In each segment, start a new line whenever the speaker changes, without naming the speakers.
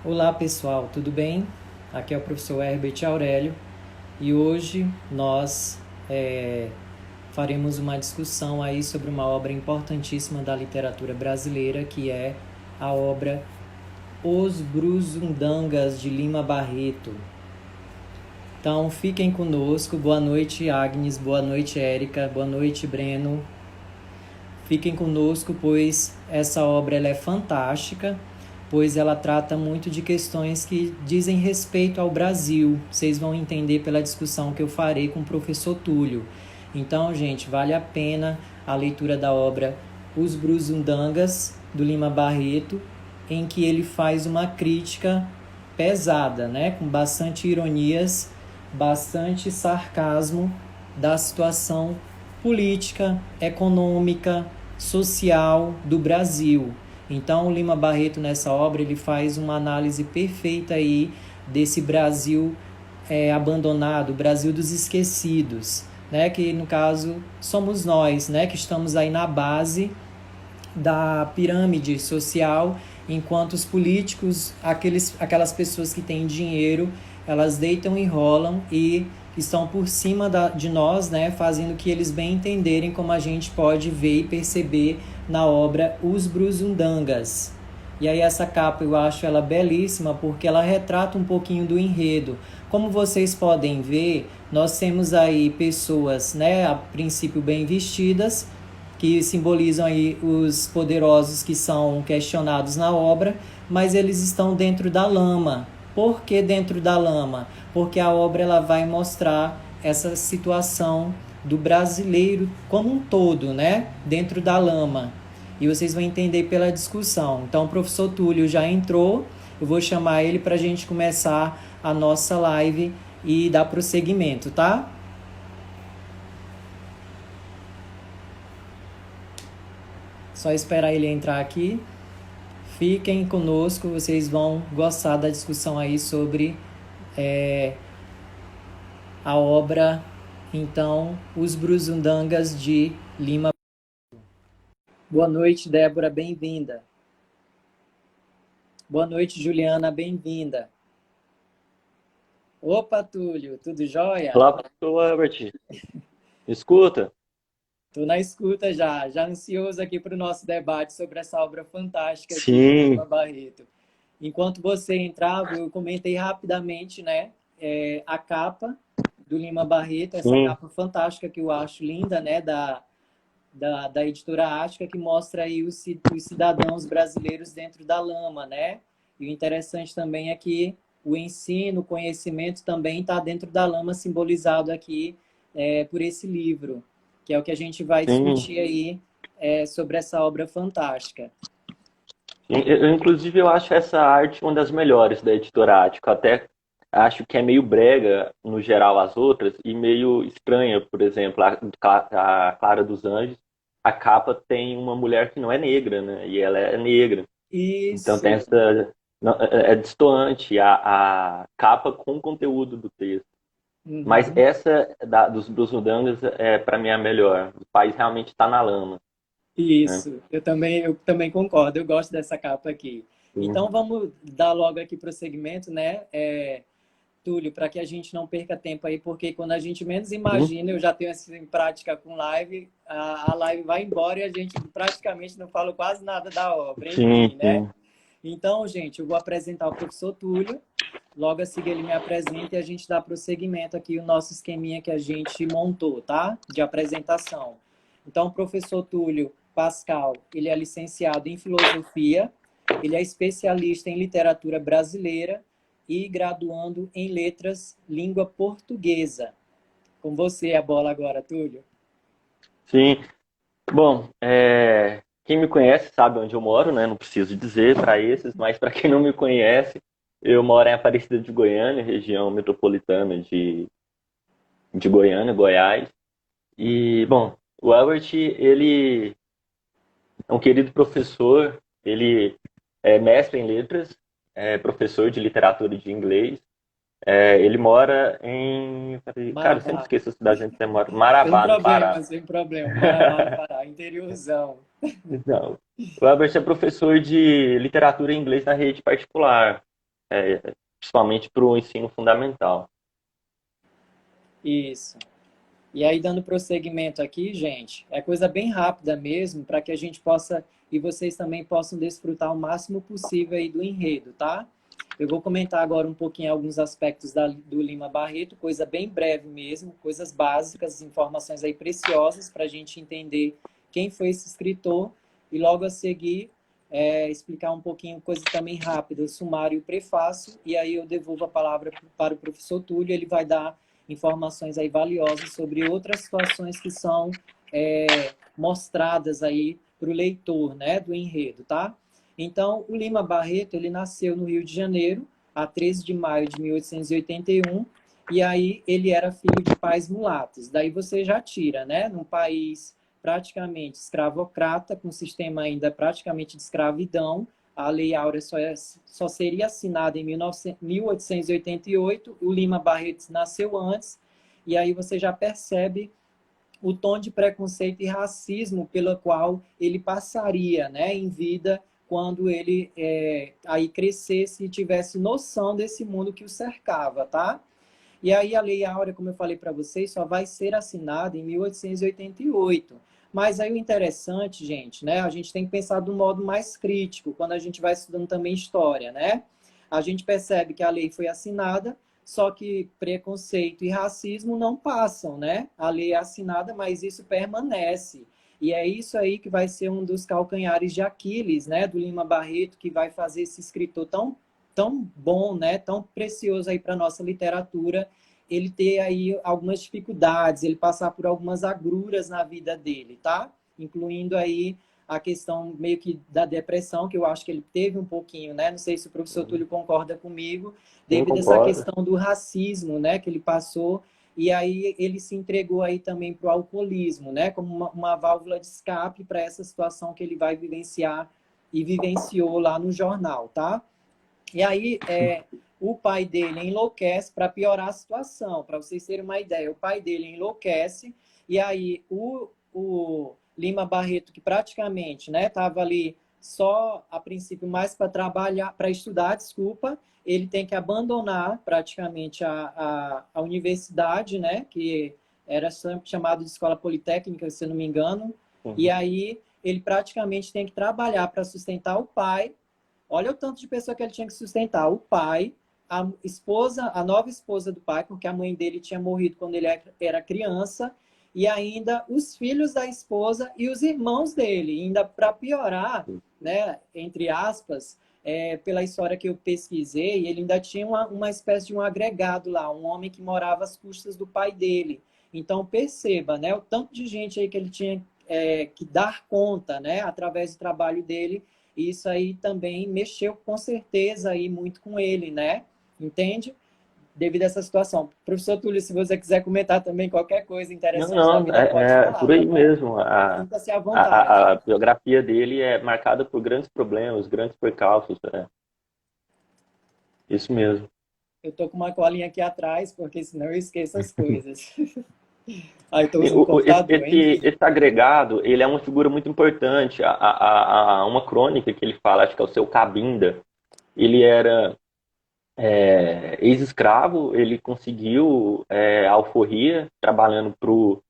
Olá pessoal, tudo bem? Aqui é o professor Herbert Aurélio e hoje nós faremos uma discussão aí sobre uma obra importantíssima da literatura brasileira, que é a obra Os Brusundangas de Lima Barreto. Então fiquem conosco, boa noite Agnes, boa noite Érica, boa noite Breno. Fiquem conosco, pois essa obra ela é fantástica, pois ela trata muito de questões que dizem respeito ao Brasil. Vocês vão entender pela discussão que eu farei com o professor Túlio. Então, gente, vale a pena a leitura da obra Os Brusundangas, do Lima Barreto, em que ele faz uma crítica pesada, né? Com bastante ironias, bastante sarcasmo da situação política, econômica, social do Brasil. Então, o Lima Barreto, nessa obra, ele faz uma análise perfeita aí desse Brasil abandonado, o Brasil dos esquecidos, né? Que, no caso, somos nós, né? Que estamos aí na base da pirâmide social, enquanto os políticos, aquelas pessoas que têm dinheiro, elas deitam e rolam e estão por cima de nós, né, fazendo que eles bem entenderem, como a gente pode ver e perceber na obra Os Brusundangas. E aí essa capa eu acho ela belíssima porque ela retrata um pouquinho do enredo. Como vocês podem ver, nós temos aí pessoas, né, a princípio bem vestidas, que simbolizam aí os poderosos que são questionados na obra, mas eles estão dentro da lama. Por que dentro da lama? Porque a obra ela vai mostrar essa situação do brasileiro como um todo, né? Dentro da lama. E vocês vão entender pela discussão. Então, o professor Túlio já entrou, eu vou chamar ele para a gente começar a nossa live e dar prosseguimento, tá? Só esperar ele entrar aqui. Fiquem conosco, vocês vão gostar da discussão aí sobre a obra, então, Os Brusundangas de Lima. Boa noite, Débora, bem-vinda. Boa noite, Juliana, bem-vinda. Opa, Túlio, tudo jóia?
Olá, professor Herbert. Me escuta?
Tô na escuta já ansioso aqui para o nosso debate sobre essa obra fantástica aqui do Lima
Sim,
Barreto. Enquanto você entrava, eu comentei rapidamente, né, a capa do Lima Barreto, essa
sim,
capa fantástica que eu acho linda, né, da editora Ática, que mostra aí os cidadãos brasileiros dentro da lama, né? E o interessante também é que o ensino, o conhecimento também está dentro da lama, simbolizado aqui por esse livro, que é o que a gente vai
sim.
discutir aí sobre essa obra fantástica.
Inclusive, eu acho essa arte uma das melhores da editora Ático. Até acho que é meio brega, no geral, as outras, e meio estranha. Por exemplo, a Clara dos Anjos, a capa tem uma mulher que não é negra, né? E ela é negra. Então tem
Isso.
essa... É destoante a capa com o conteúdo do texto. Mas
Uhum.
essa dos Bruçodangas é para mim a melhor. O país realmente está na lama, né?
Isso, eu também concordo, eu gosto dessa capa aqui.
Sim.
Então vamos dar logo aqui prosseguimento, né, Túlio, para que a gente não perca tempo aí, porque quando a gente menos
Sim,
imagina, eu já tenho isso em prática com live, a live vai embora e a gente praticamente não fala quase nada da obra,
sim,
enfim, né?
sim.
Então, gente, eu vou apresentar o professor Túlio, logo a seguir ele me apresenta e a gente dá prosseguimento aqui o nosso esqueminha que a gente montou, tá? De apresentação. Então, o professor Túlio Pascal, ele é licenciado em filosofia, ele é especialista em literatura brasileira e graduando em letras língua portuguesa. Com você a bola agora, Túlio.
Sim. Bom, quem me conhece sabe onde eu moro, né? Não preciso dizer para esses, mas para quem não me conhece, eu moro em Aparecida de Goiânia, região metropolitana de Goiânia, Goiás. E, bom, o Albert, ele é um querido professor, ele é mestre em letras, é professor de literatura e de inglês. Ele mora em. Cara, eu sempre
Marabá.
esqueço a cidade onde você mora.
Sem
Marabá, no Pará.
problema, sem problema. Marabá no Pará, interiorzão.
Não. O Albert é professor de literatura em inglês na rede particular. principalmente para o ensino fundamental.
Isso. E aí, dando prosseguimento aqui, gente, é coisa bem rápida mesmo, para que a gente possa, e vocês também possam desfrutar o máximo possível aí do enredo, tá? Eu vou comentar agora um pouquinho alguns aspectos do Lima Barreto, coisa bem breve mesmo, coisas básicas, informações aí preciosas para a gente entender quem foi esse escritor, e logo a seguir explicar um pouquinho, coisa também rápida, o sumário e o prefácio, e aí eu devolvo a palavra para o professor Túlio, ele vai dar informações aí valiosas sobre outras situações que são mostradas aí para o leitor, né, do enredo, tá? Então, o Lima Barreto, ele nasceu no Rio de Janeiro, a 13 de maio de 1881, e aí ele era filho de pais mulatos. Daí você já tira, né, num país praticamente escravocrata, com um sistema ainda praticamente de escravidão, a Lei Áurea só seria assinada em 1888, o Lima Barreto nasceu antes, e aí você já percebe o tom de preconceito e racismo pelo qual ele passaria, né, em vida, quando ele aí crescesse e tivesse noção desse mundo que o cercava, tá? E aí a Lei Áurea, como eu falei para vocês, só vai ser assinada em 1888. Mas aí o interessante, gente, né? A gente tem que pensar de um modo mais crítico, quando a gente vai estudando também história, né? A gente percebe que a lei foi assinada, só que preconceito e racismo não passam, né? A lei é assinada, mas isso permanece. E é isso aí que vai ser um dos calcanhares de Aquiles, né? Do Lima Barreto, que vai fazer esse escritor tão bom, né, tão precioso aí para nossa literatura, ele ter aí algumas dificuldades, ele passar por algumas agruras na vida dele, tá? Incluindo aí a questão meio que da depressão, que eu acho que ele teve um pouquinho, né? Não sei se o professor Túlio concorda comigo,
Sim,
devido a essa
concordo.
questão do racismo, né, que ele passou, e aí ele se entregou aí também para o alcoolismo, né, como uma válvula de escape para essa situação que ele vai vivenciar e vivenciou lá no jornal, tá? E aí, o pai dele enlouquece para piorar a situação. Para vocês terem uma ideia, o pai dele enlouquece e aí o Lima Barreto, que praticamente estava ali só a princípio mais para trabalhar, para estudar, desculpa, ele tem que abandonar praticamente a universidade, né, que era chamado de escola politécnica, se eu não me engano, e
Uhum.
aí ele praticamente tem que trabalhar para sustentar o pai. Olha o tanto de pessoa que ele tinha que sustentar. O pai, a esposa, a nova esposa do pai, porque a mãe dele tinha morrido quando ele era criança, e ainda os filhos da esposa e os irmãos dele. Ainda para piorar, né, entre aspas, pela história que eu pesquisei, ele ainda tinha uma espécie de um agregado lá, um homem que morava às custas do pai dele. Então perceba, né, o tanto de gente aí que ele tinha que dar conta, né, através do trabalho dele. Isso aí também mexeu com certeza aí muito com ele, né? Entende? Devido a essa situação. Professor Túlio, se você quiser comentar também qualquer coisa
Não,
interessante da
não,
vida, pode
é
falar,
por
tá
aí
bom?
mesmo.
Sinta-se à vontade.
A biografia dele é marcada por grandes problemas, grandes percalços. Isso mesmo.
Eu tô com uma colinha aqui atrás, porque senão eu esqueço as coisas. Aí eu tô usando o
Esse,
computador,
esse,
enfim.
esse agregado, ele é uma figura muito importante. Uma crônica que ele fala, acho que é o Seu Cabinda, ele era ex-escravo, ele conseguiu a alforria trabalhando pro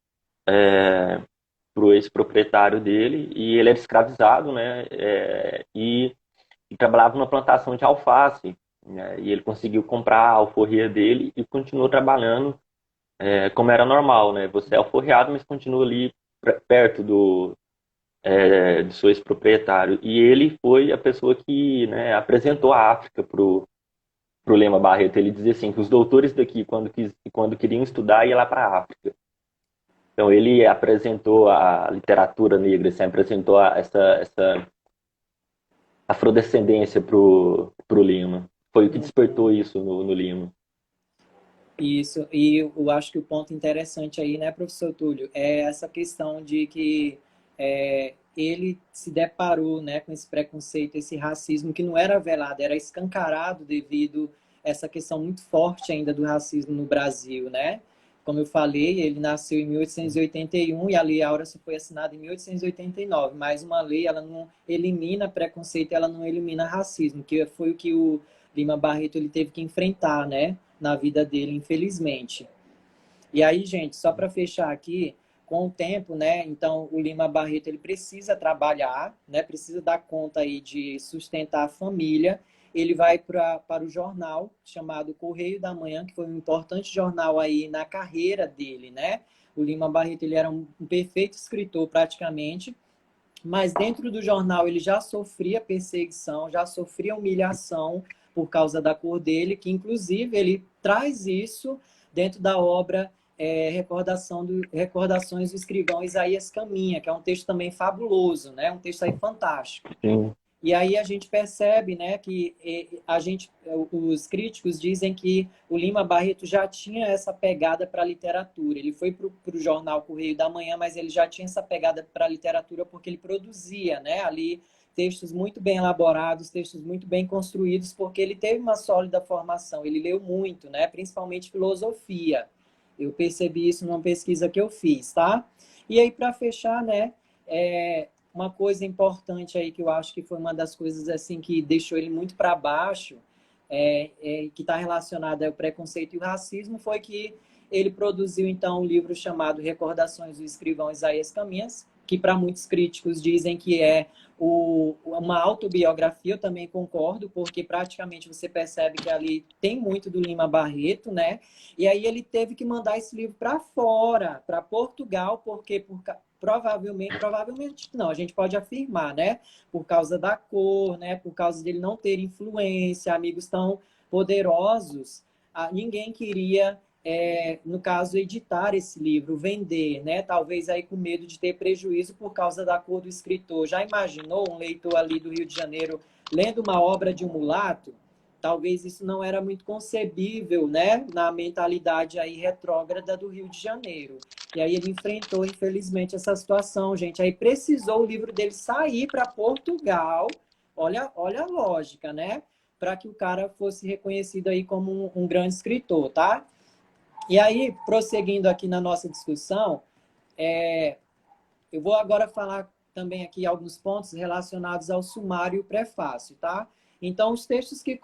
ex-proprietário dele, e ele era escravizado, né? E trabalhava numa plantação de alface, né? E ele conseguiu comprar a alforria dele e continuou trabalhando como era normal, né? Você é alforriado, mas continua ali perto do seu ex-proprietário. E ele foi a pessoa que, né, apresentou a África pro Lema Barreto. Ele dizia assim que os doutores daqui, quando queriam estudar, ia lá para a África. Então ele apresentou a literatura negra, assim, apresentou essa afrodescendência pro Lima. Foi o que despertou isso no Lima.
Isso, e eu acho que o ponto interessante aí, né, professor Túlio, é essa questão de que ele se deparou, né, com esse preconceito, esse racismo que não era velado, era escancarado devido a essa questão muito forte ainda do racismo no Brasil, né? Como eu falei, ele nasceu em 1881 e a Lei Áurea só foi assinada em 1889, mas uma lei, ela não elimina preconceito, ela não elimina racismo, que foi o que o Lima Barreto ele teve que enfrentar, né, na vida dele, infelizmente. E aí, gente, só para fechar aqui, com o tempo, né? Então, o Lima Barreto ele precisa trabalhar, né? Precisa dar conta aí de sustentar a família. Ele vai para o jornal chamado Correio da Manhã, que foi um importante jornal aí na carreira dele, né? O Lima Barreto ele era um perfeito escritor praticamente, mas dentro do jornal ele já sofria perseguição, já sofria humilhação por causa da cor dele, que inclusive ele traz isso dentro da obra Recordações do Escrivão Isaías Caminha, que é um texto também fabuloso, né? Um texto aí fantástico.
Sim.
E aí a gente percebe, né, que os críticos dizem que o Lima Barreto já tinha essa pegada para a literatura. Ele foi para o jornal Correio da Manhã, mas ele já tinha essa pegada para a literatura porque ele produzia, né, ali textos muito bem elaborados, textos muito bem construídos, porque ele teve uma sólida formação. Ele leu muito, né, principalmente filosofia. Eu percebi isso numa pesquisa que eu fiz, tá? E aí, para fechar, né, uma coisa importante aí que eu acho que foi uma das coisas assim que deixou ele muito para baixo, que está relacionada ao preconceito e o racismo, foi que ele produziu então um livro chamado Recordações do Escrivão Isaías Caminhas, que para muitos críticos dizem que é uma autobiografia. Eu também concordo, porque praticamente você percebe que ali tem muito do Lima Barreto, né? E aí ele teve que mandar esse livro para fora, para Portugal, porque provavelmente não, a gente pode afirmar, né? Por causa da cor, né? Por causa dele não ter influência, amigos tão poderosos, ninguém queria, no caso, editar esse livro, vender, né? Talvez aí com medo de ter prejuízo por causa da cor do escritor. Já imaginou um leitor ali do Rio de Janeiro lendo uma obra de um mulato? Talvez isso não era muito concebível, né, na mentalidade aí retrógrada do Rio de Janeiro. E aí ele enfrentou, infelizmente, essa situação, gente. Aí precisou o livro dele sair para Portugal. Olha a lógica, né? Para que o cara fosse reconhecido aí como um grande escritor, tá? E aí, prosseguindo aqui na nossa discussão, eu vou agora falar também aqui alguns pontos relacionados ao sumário e o prefácio, tá? Então, os textos que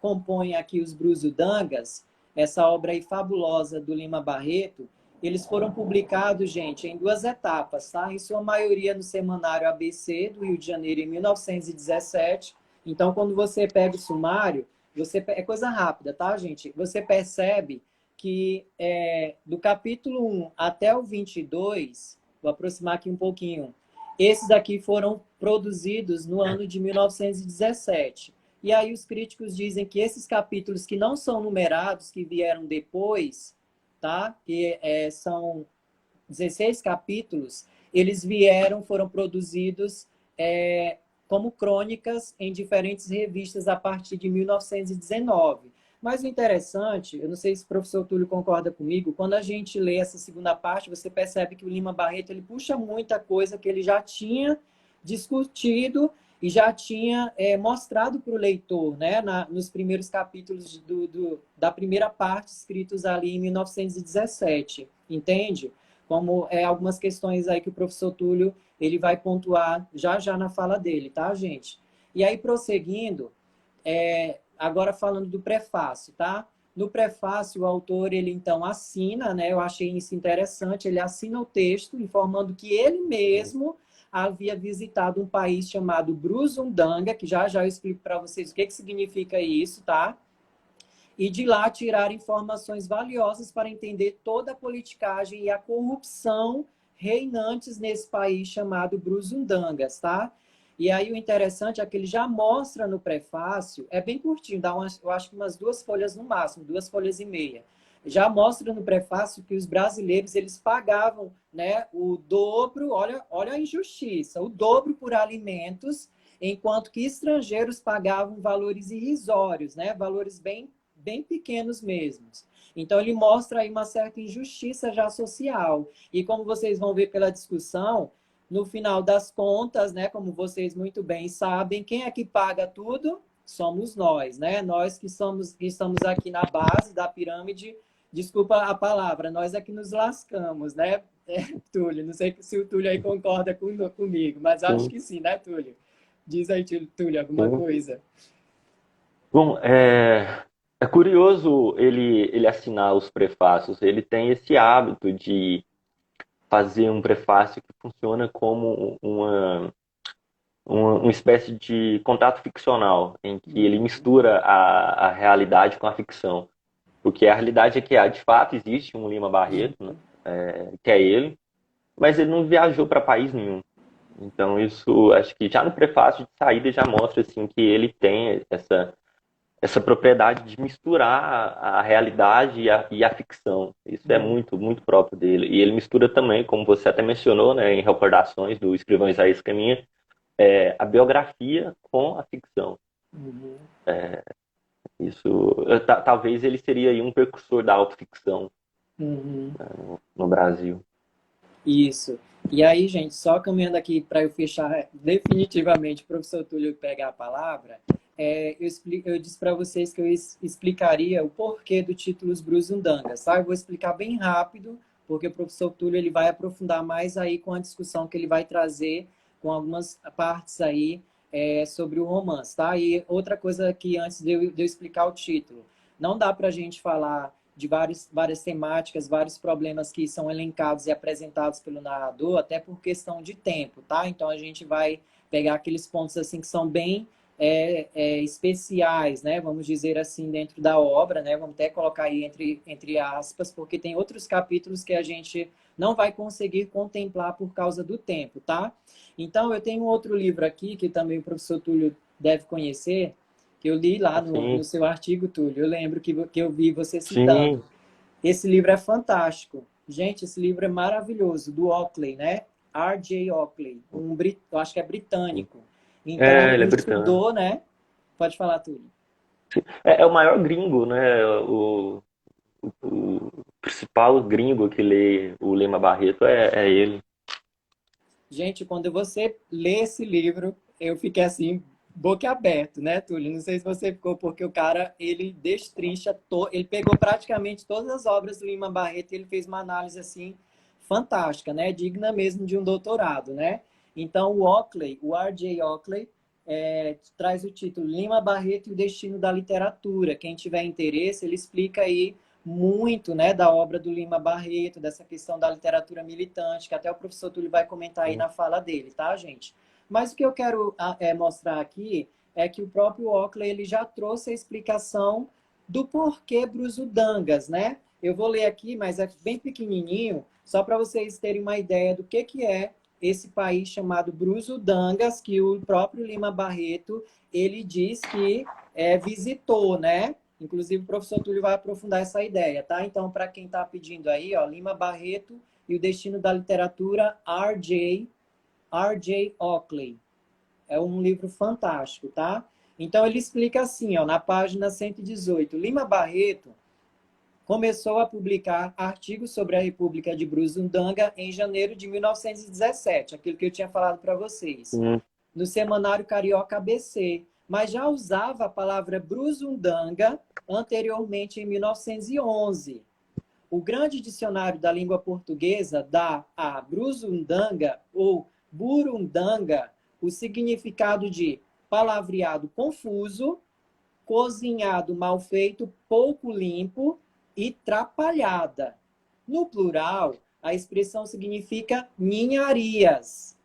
compõem aqui os Brusudangas, essa obra aí fabulosa do Lima Barreto, eles foram publicados, gente, em duas etapas, tá? Em sua maioria no Semanário ABC do Rio de Janeiro, em 1917. Então, quando você pega o sumário, é coisa rápida, tá, gente? Você percebe que do capítulo 1 até o 22, vou aproximar aqui um pouquinho, esses aqui foram produzidos no ano de 1917. E aí os críticos dizem que esses capítulos que não são numerados, que vieram depois, tá? Que são 16 capítulos, eles foram produzidos como crônicas em diferentes revistas a partir de 1919. Mas o interessante, eu não sei se o professor Túlio concorda comigo, quando a gente lê essa segunda parte, você percebe que o Lima Barreto ele puxa muita coisa que ele já tinha discutido e já tinha mostrado para o leitor, né, nos primeiros capítulos da primeira parte, escritos ali em 1917, entende? Como algumas questões aí que o professor Túlio ele vai pontuar já na fala dele, tá, gente? E aí, prosseguindo, agora falando do prefácio, tá? No prefácio, o autor, ele então assina, né? Eu achei isso interessante, ele assina o texto informando que ele mesmo havia visitado um país chamado Brusundanga, que já eu explico para vocês o que significa isso, tá? E de lá tirar informações valiosas para entender toda a politicagem e a corrupção reinantes nesse país chamado Brusundangas, tá? E aí o interessante é que ele já mostra no prefácio, é bem curtinho, eu acho que umas 2 folhas no máximo, 2 folhas e meia. Já mostra no prefácio que os brasileiros eles pagavam, né, o dobro, olha a injustiça, o dobro por alimentos, enquanto que estrangeiros pagavam valores irrisórios, né, valores bem pequenos mesmos. Então ele mostra aí uma certa injustiça já social. E como vocês vão ver pela discussão, no final das contas, né, como vocês muito bem sabem, quem é que paga tudo? Somos nós, né? Nós que estamos aqui na base da pirâmide, desculpa a palavra, nós é que nos lascamos, né, Túlio? Não sei se o Túlio aí concorda comigo, mas acho que sim, né, Túlio? Diz aí, Túlio, alguma coisa.
Bom, é curioso ele assinar os prefácios. Ele tem esse hábito de fazer um prefácio que funciona como uma espécie de contato ficcional, em que ele
Uhum,
mistura a realidade com a ficção. Porque a realidade é que, de fato, existe um Lima Barreto, né, que é ele, mas ele não viajou para país nenhum. Então, isso, acho que já no prefácio de saída já mostra assim, que ele tem essa propriedade de misturar a realidade e a ficção. Isso é
uhum,
muito, muito próprio dele. E ele mistura também, como você até mencionou, né, em Recordações do escrivão Isaías Caminha, a biografia com a ficção.
uhum.
Isso, talvez ele seria aí um precursor da autoficção
Uhum.
no Brasil.
Isso. E aí, gente, só caminhando aqui para eu fechar definitivamente, o professor Túlio pegar a palavra, eu disse para vocês que eu explicaria o porquê do título Os Brusundangas, tá? Eu vou explicar bem rápido, porque o professor Túlio ele vai aprofundar mais aí com a discussão que ele vai trazer com algumas partes aí sobre o romance, tá? E outra coisa que antes de eu explicar o título, não dá para a gente falar de várias temáticas, vários problemas que são elencados e apresentados pelo narrador, até por questão de tempo, tá? Então a gente vai pegar aqueles pontos assim que são bem especiais, né? Vamos dizer assim, dentro da obra, né? Vamos até colocar aí entre aspas, porque tem outros capítulos que a gente não vai conseguir contemplar por causa do tempo, tá? Então eu tenho outro livro aqui que também o professor Túlio deve conhecer, que eu li lá no
Assim,
seu artigo, Túlio. Eu lembro que eu vi você
sim,
citando. Esse livro é fantástico. Gente, esse livro é maravilhoso, do Oakley, né? R.J. Oakley, eu acho que é britânico. Então,
ele é
ele
britânico.
estudou, né? Pode falar, Túlio.
É o maior gringo, né? O principal gringo que lê o Lima Barreto é ele.
Gente, quando você lê esse livro, eu fiquei assim, boca aberta, né, Túlio? Não sei se você ficou, porque o cara, ele destrincha, ele pegou praticamente todas as obras do Lima Barreto e ele fez uma análise, assim, fantástica, né? Digna mesmo de um doutorado, né? Então, o Oakley, o R.J. Oakley, traz o título Lima Barreto e o Destino da Literatura. Quem tiver interesse, ele explica aí muito, né, da obra do Lima Barreto, dessa questão da literatura militante, que até o professor Túlio vai comentar aí na fala dele, tá, gente? Mas o que eu quero mostrar aqui é que o próprio Oakley ele já trouxe a explicação do porquê Brusudangas, né? Eu vou ler aqui, mas é bem pequenininho, só para vocês terem uma ideia do que é esse país chamado Brusudangas, que o próprio Lima Barreto ele diz que visitou, né? Inclusive, o professor Túlio vai aprofundar essa ideia, tá? Então, para quem está pedindo aí, ó, Lima Barreto e o Destino da Literatura, R.J. Oakley. É um livro fantástico, tá? Então, ele explica assim, ó, na página 118. Lima Barreto começou a publicar artigos sobre a República de Brusundanga em janeiro de 1917, aquilo que eu tinha falado para vocês,
Sim,
no semanário Carioca ABC, mas já usava a palavra Brusundanga anteriormente em 1911. O grande dicionário da língua portuguesa dá a Brusundanga ou Burundanga o significado de palavreado confuso, cozinhado mal feito, pouco limpo e trapalhada. No plural, a expressão significa ninharias.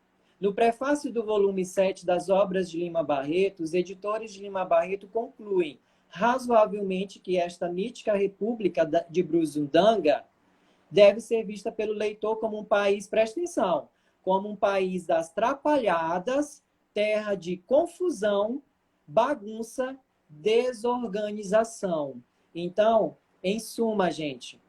No prefácio do volume 7 das obras de Lima Barreto, os editores de Lima Barreto concluem razoavelmente que esta mítica república de Brusundanga deve ser vista pelo leitor como um país, presta atenção, como um país das trapalhadas, terra de confusão, bagunça, desorganização. Então, em suma, gente,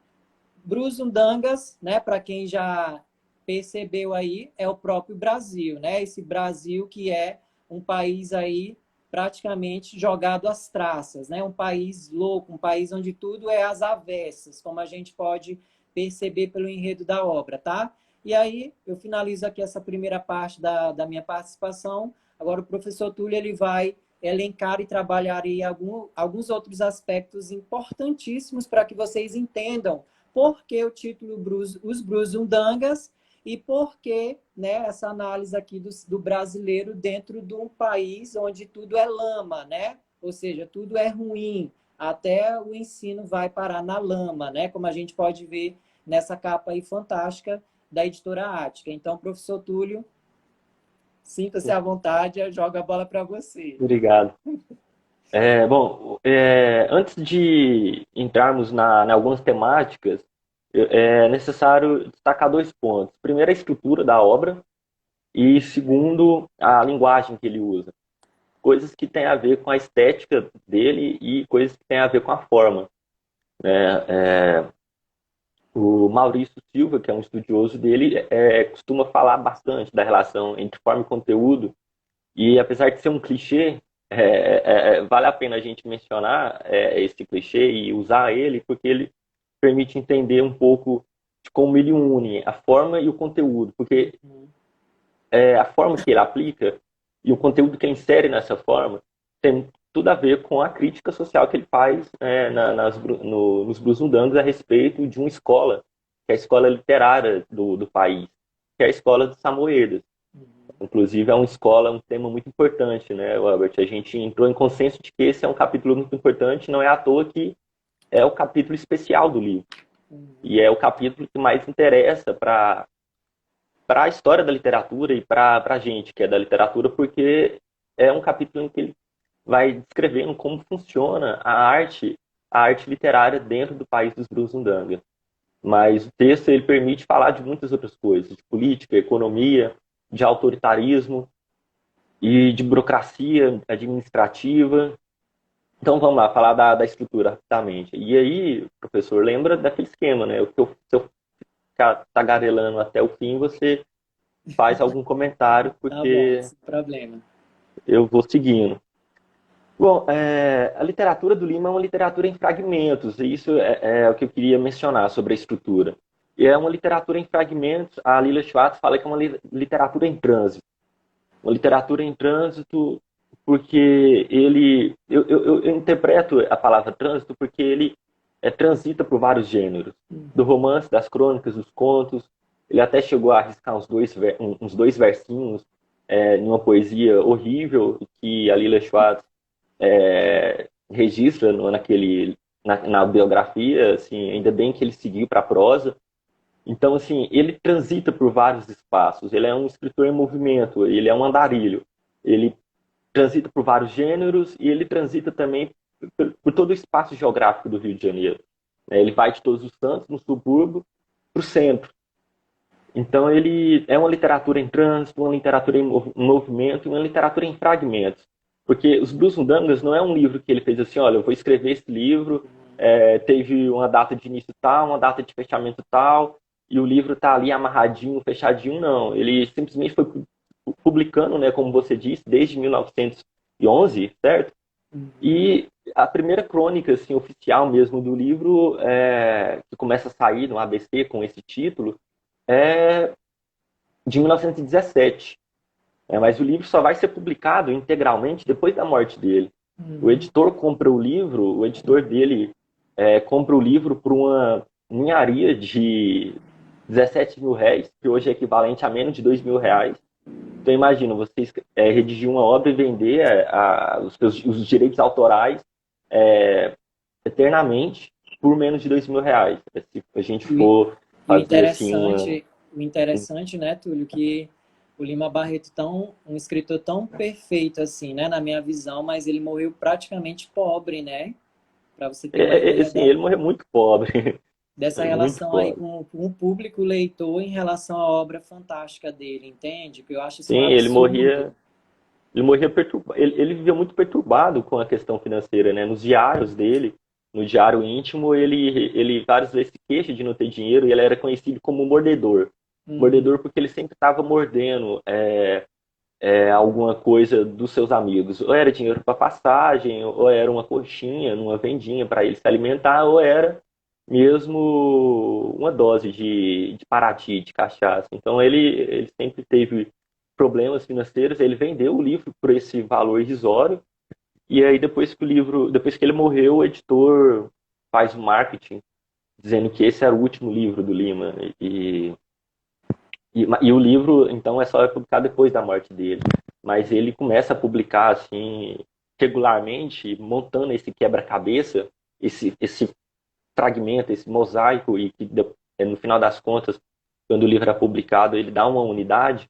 Brusundangas, né, para quem já percebeu aí, é o próprio Brasil, né? Esse Brasil que é um país aí praticamente jogado às traças, né? Um país louco, um país onde tudo é às avessas, como a gente pode perceber pelo enredo da obra, tá? E aí, eu finalizo aqui essa primeira parte da minha participação. Agora, o professor Túlio ele vai elencar e trabalhar aí alguns outros aspectos importantíssimos para que vocês entendam por que o título Os Brusundangas e por que, né, essa análise aqui do brasileiro dentro de um país onde tudo é lama, né? ou seja, tudo é ruim, até o ensino vai parar na lama, né? Como a gente pode ver nessa capa aí fantástica da editora Ática. Então, professor Túlio, sinta-se à vontade, eu jogo a bola para você.
Obrigado. Bom, antes de entrarmos em algumas temáticas, é necessário destacar dois pontos. Primeiro, a estrutura da obra e, segundo, a linguagem que ele usa. Coisas que têm a ver com a estética dele e coisas que têm a ver com a forma, né? O Maurício Silva, que é um estudioso dele, costuma falar bastante da relação entre forma e conteúdo, e apesar de ser um clichê, vale a pena a gente mencionar esse clichê e usar ele, porque ele permite entender um pouco de como ele une a forma e o conteúdo, porque a forma que ele aplica e o conteúdo que ele insere nessa forma tem tudo a ver com a crítica social que ele faz nos Brusundangos a respeito de uma escola, que é a escola literária do país, que é a escola dos Samoedas. Inclusive, é uma escola, um tema muito importante, né, Albert? A gente entrou em consenso de que esse é um capítulo muito importante, não é à toa que é o capítulo especial do livro. E é o capítulo que mais interessa para a história da literatura e para a gente, que é da literatura, porque é um capítulo em que ele vai descrevendo como funciona a arte literária dentro do país dos Brusundanga. Mas o texto ele permite falar de muitas outras coisas, de política, economia, de autoritarismo e de burocracia administrativa. Então vamos lá, falar da estrutura rapidamente. E aí, professor, lembra daquele esquema, né? Se eu ficar tagarelando até o fim, você faz algum comentário,
Tá bom,
porque
sem problema.
eu vou seguindo. Bom, a literatura do Lima é uma literatura em fragmentos, e isso é o que eu queria mencionar sobre a estrutura. E é uma literatura em fragmentos, a Lila Schwartz fala que é uma literatura em trânsito. Uma literatura em trânsito porque eu interpreto a palavra trânsito porque ele transita por vários gêneros. Do romance, das crônicas, dos contos. Ele até chegou a arriscar uns dois versinhos numa poesia horrível que a Lila Schwartz registra na biografia, assim, ainda bem que ele seguiu para a prosa. Então, assim, ele transita por vários espaços, ele é um escritor em movimento, ele é um andarilho, ele transita por vários gêneros e ele transita também por todo o espaço geográfico do Rio de Janeiro. Ele vai de Todos os Santos, no subúrbio, para o centro. Então, ele é uma literatura em trânsito, uma literatura em movimento e uma literatura em fragmentos. Porque Os Brussundangas não é um livro que ele fez assim, olha, eu vou escrever esse livro, teve uma data de início tal, uma data de fechamento tal, e o livro está ali amarradinho, fechadinho, não. Ele simplesmente foi publicando, né, como você disse, desde 1911, certo? E a primeira crônica assim, oficial mesmo do livro, que começa a sair no ABC com esse título, é de 1917. Mas o livro só vai ser publicado integralmente depois da morte dele. O editor compra o livro, o editor dele compra o livro por uma ninharia de 17 mil reais, que hoje é equivalente a menos de 2 mil reais. Então imagina, você redigir uma obra e vender os direitos autorais eternamente por menos de 2 mil reais. Se a gente for fazer assim
O interessante, né, Túlio, que o Lima Barreto um escritor tão perfeito assim, né, na minha visão, mas ele morreu praticamente pobre, né? Para você ter uma ideia
assim, ele morreu muito pobre.
dessa
Muito
relação aí
pobre.
com o público leitor em relação à obra fantástica dele, entende? Que eu acho isso um
Sim,
absurdo.
ele morria perturbado, ele vivia muito perturbado com a questão financeira, né? Nos diários dele, no diário íntimo, ele várias vezes se queixa de não ter dinheiro e ele era conhecido como mordedor. Mordedor porque ele sempre estava mordendo alguma coisa dos seus amigos. Ou era dinheiro para passagem, ou era uma coxinha, uma vendinha para ele se alimentar, ou era mesmo uma dose de Paraty, de cachaça. Então ele sempre teve problemas financeiros, ele vendeu o livro por esse valor irrisório, e aí depois que ele morreu, o editor faz o marketing dizendo que esse era o último livro do Lima, e o livro, então, é só publicado depois da morte dele. Mas ele começa a publicar, assim, regularmente, montando esse quebra-cabeça, esse fragmento, esse mosaico, e que no final das contas, quando o livro é publicado, ele dá uma unidade.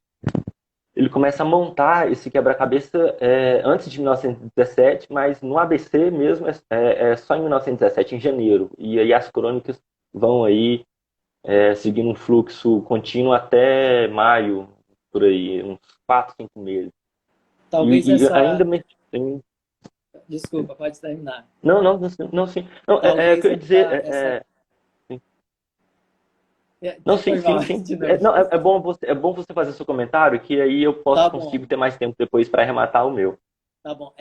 Ele começa a montar esse quebra-cabeça antes de 1917, mas no ABC mesmo é só em 1917, em janeiro. E aí as crônicas vão aí seguindo um fluxo contínuo até maio, por aí, uns 4, 5 meses.
Talvez
E
essa.
ainda me...
Desculpa, pode terminar.
Não, não, não, sim. Não, o que
Talvez
eu ia dizer
essa.
não, sim,
Foi
sim,
mal,
sim.
de novo.
Não, é bom você fazer seu comentário, que aí eu
Tá
consigo
bom.
ter mais tempo depois para arrematar o meu.
Tá bom.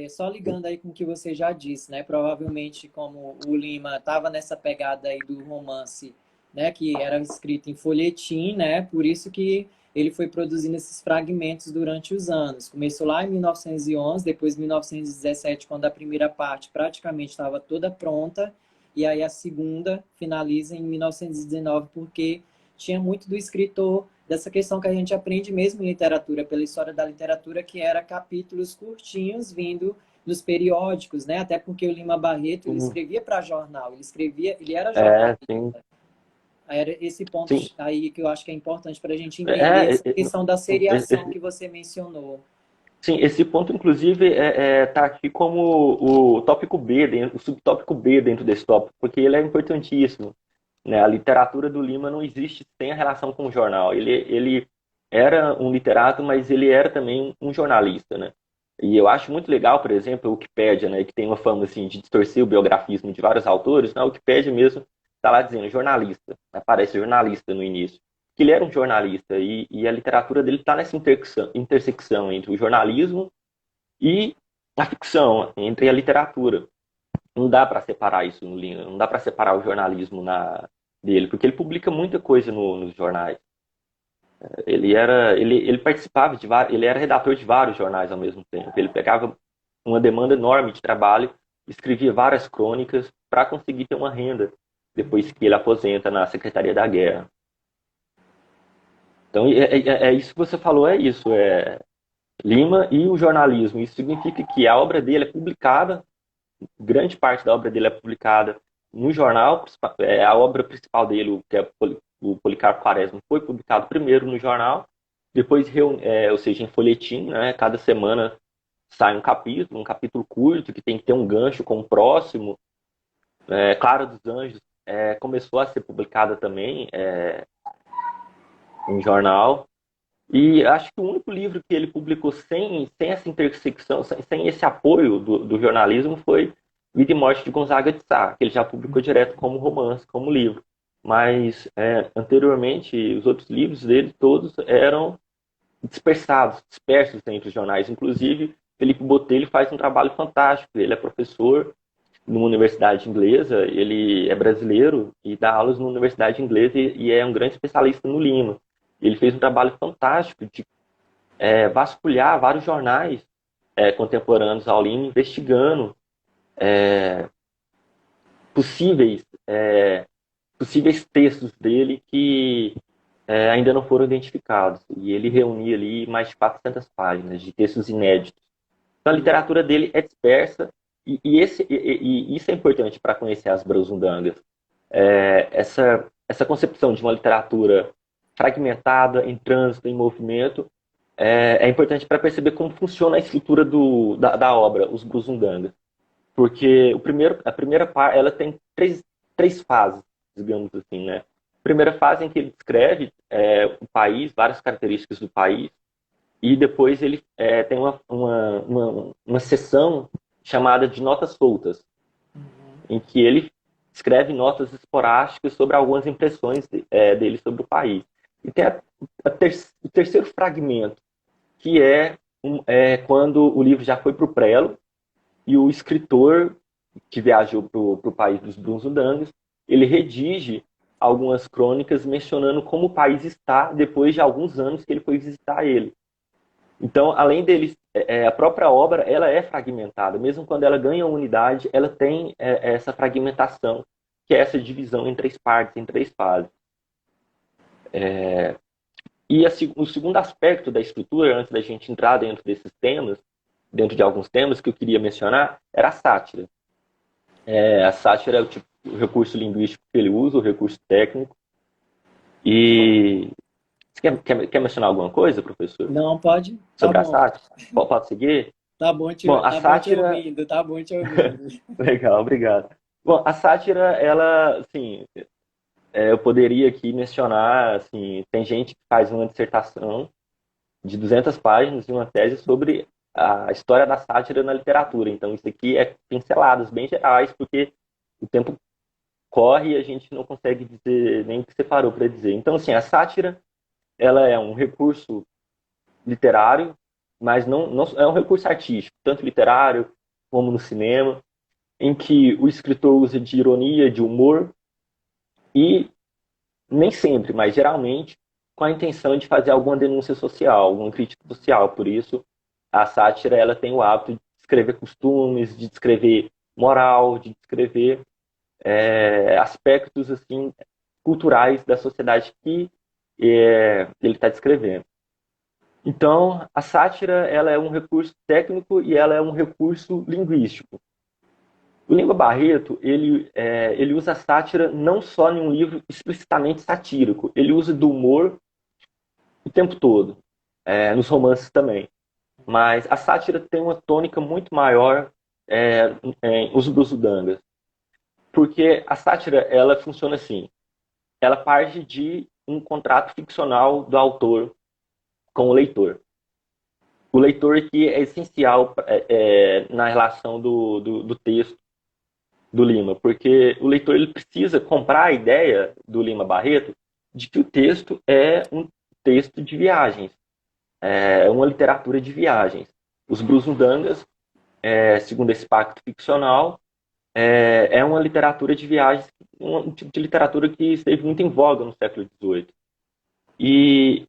Só ligando aí com o que você já disse, né? Provavelmente, como o Lima estava nessa pegada aí do romance, né? Que era escrito em folhetim, né? Por isso que ele foi produzindo esses fragmentos durante os anos. Começou lá em 1911, depois 1917, quando a primeira parte praticamente estava toda pronta, e aí a segunda finaliza em 1919, porque tinha muito do escritor dessa questão que a gente aprende mesmo em literatura, pela história da literatura, que era capítulos curtinhos vindo dos periódicos, né? Até porque o Lima Barreto, ele
Uhum.
escrevia para jornal, ele era
É,
jornalista.
sim,
Era esse ponto
sim.
aí que eu acho que é importante para a gente entender
É,
essa questão da
sim,
seriação que você mencionou.
sim, esse ponto, inclusive, tá aqui como o tópico B, o subtópico B dentro desse tópico, porque ele é importantíssimo, né? A literatura do Lima não existe sem a relação com o jornal. Ele era um literato, mas ele era também um jornalista, né? E eu acho muito legal, por exemplo, a Wikipédia, né, que tem uma fama assim, de distorcer o biografismo de vários autores. Na Wikipédia mesmo está lá dizendo jornalista, aparece jornalista no início. Que ele era um jornalista e a literatura dele está nessa intersecção entre o jornalismo e a ficção, entre a literatura. Não dá para separar isso no Lima, não dá para separar o jornalismo dele, porque ele publica muita coisa nos jornais. Ele participava ele era redator de vários jornais ao mesmo tempo. Ele pegava uma demanda enorme de trabalho, escrevia várias crônicas para conseguir ter uma renda depois que ele aposenta na Secretaria da Guerra. Então é isso que você falou, é isso, Lima e o jornalismo. Isso significa que a obra dele é publicada, grande parte da obra dele é publicada no jornal. A obra principal dele, que é o Policarpo Quaresma, foi publicado primeiro no jornal, depois, ou seja, em folhetim, né? Cada semana sai um capítulo curto, que tem que ter um gancho com o próximo. Clara dos Anjos começou a ser publicada também em jornal. E acho que o único livro que ele publicou sem essa intersecção, sem esse apoio do jornalismo, foi Vida e Morte de Gonzaga de Sá, que ele já publicou direto como romance, como livro. Mas, anteriormente, os outros livros dele todos eram dispersos entre os jornais. Inclusive, Felipe Botelho faz um trabalho fantástico. Ele é professor numa universidade inglesa, ele é brasileiro e dá aulas numa universidade inglesa e é um grande especialista no Lima. Ele fez um trabalho fantástico de vasculhar vários jornais contemporâneos ao Lima, investigando possíveis, possíveis textos dele que ainda não foram identificados. E ele reunia ali mais de 400 páginas de textos inéditos. Então, a literatura dele é dispersa e isso é importante para conhecer as Brasundangas. Essa concepção de uma literatura fragmentada, em trânsito, em movimento, é importante para perceber como funciona a estrutura da obra, os Brasundangas. Porque a primeira parte, ela tem três fases, digamos assim, né? Primeira fase em que ele descreve o país, várias características do país, e depois ele tem uma seção chamada de notas soltas, em que ele escreve notas esporádicas sobre algumas impressões dele sobre o país. E tem o terceiro fragmento, que é quando o livro já foi para o prelo e o escritor que viajou para o país dos Brunsundangas, ele redige algumas crônicas mencionando como o país está depois de alguns anos que ele foi visitar ele. Então, além deles, a própria obra ela é fragmentada. Mesmo quando ela ganha unidade, ela tem essa fragmentação, que é essa divisão em três partes, em três fases. E o segundo aspecto da escritura, antes da gente entrar dentro desses temas, dentro de alguns temas que eu queria mencionar, era a sátira. A sátira é o recurso linguístico que ele usa, o recurso técnico. E você quer mencionar alguma coisa, professor,
Não, pode? Tá
sobre a
bom.
sátira? Pode seguir? Bom, a
Tá bom te
sátira...
ouvindo, tá bom te ouvindo.
Legal, obrigado. Bom, a sátira, ela, assim, eu poderia aqui mencionar, assim, tem gente que faz uma dissertação de 200 páginas e uma tese sobre a história da sátira na literatura. Então, isso aqui é pinceladas bem gerais, porque o tempo corre e a gente não consegue dizer nem o que você parou para dizer. Então, assim, a sátira, ela é um recurso literário, mas não é um recurso artístico, tanto literário como no cinema, em que o escritor usa de ironia, de humor e nem sempre, mas geralmente com a intenção de fazer alguma denúncia social, alguma crítica social. Por isso, a sátira ela tem o hábito de descrever costumes, de descrever moral, de descrever aspectos assim culturais da sociedade que ele está descrevendo. Então, a sátira ela é um recurso técnico e ela é um recurso linguístico. O Lima Barreto, ele usa a sátira não só em um livro explicitamente satírico, ele usa do humor o tempo todo, nos romances também. Mas a sátira tem uma tônica muito maior em Os Brusudangas, porque a sátira ela funciona assim, ela parte de um contrato ficcional do autor com o leitor. O leitor que é essencial na relação do texto do Lima, porque o leitor ele precisa comprar a ideia do Lima Barreto de que o texto é um texto de viagens, é uma literatura de viagens. Os Brusundangas, segundo esse pacto ficcional, é uma literatura de viagens, um tipo de literatura que esteve muito em voga no século XVIII. E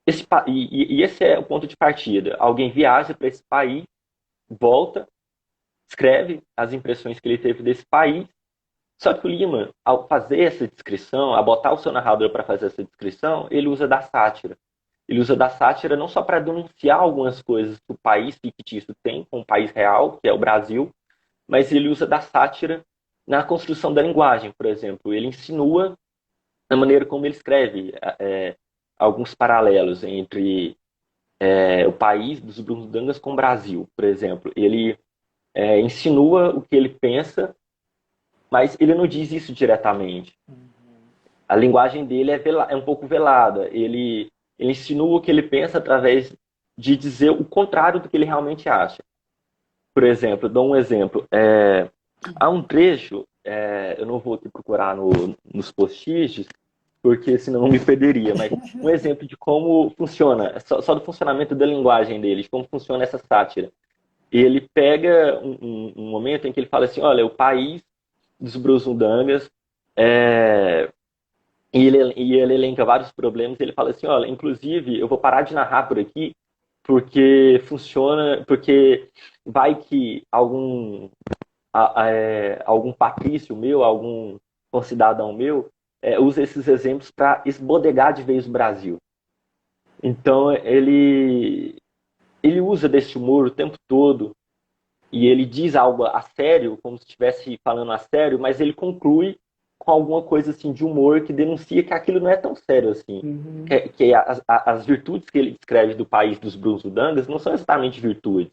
esse é o ponto de partida. Alguém viaja para esse país, volta, escreve as impressões que ele teve desse país. Só que o Lima, ao fazer essa descrição, a botar o seu narrador para fazer essa descrição, ele usa da sátira. Ele usa da sátira não só para denunciar algumas coisas que o país fictício tem com o país real, que é o Brasil, mas ele usa da sátira na construção da linguagem, por exemplo. Ele insinua a maneira como ele escreve alguns paralelos entre o país dos Brusundangas com o Brasil, por exemplo. Ele insinua o que ele pensa, mas ele não diz isso diretamente. A linguagem dele é um pouco velada. Ele insinua o que ele pensa através de dizer o contrário do que ele realmente acha. Por exemplo, dou um exemplo. Há um trecho, eu não vou aqui procurar nos post-its, porque senão eu me perderia, mas um exemplo de como funciona, só do funcionamento da linguagem dele, de como funciona essa sátira. Ele pega um momento em que ele fala assim, olha, o país dos Brusundangas, e ele elenca vários problemas, e ele fala assim, olha, inclusive, eu vou parar de narrar por aqui, porque funciona, porque vai que algum patrício meu, algum concidadão meu, usa esses exemplos para esbodegar de vez o Brasil. Então, ele usa desse humor o tempo todo, e ele diz algo a sério, como se estivesse falando a sério, mas ele conclui com alguma coisa assim de humor que denuncia que aquilo não é tão sério assim.
Uhum.
Que as virtudes que ele descreve do país dos Brusundangas não são exatamente virtudes.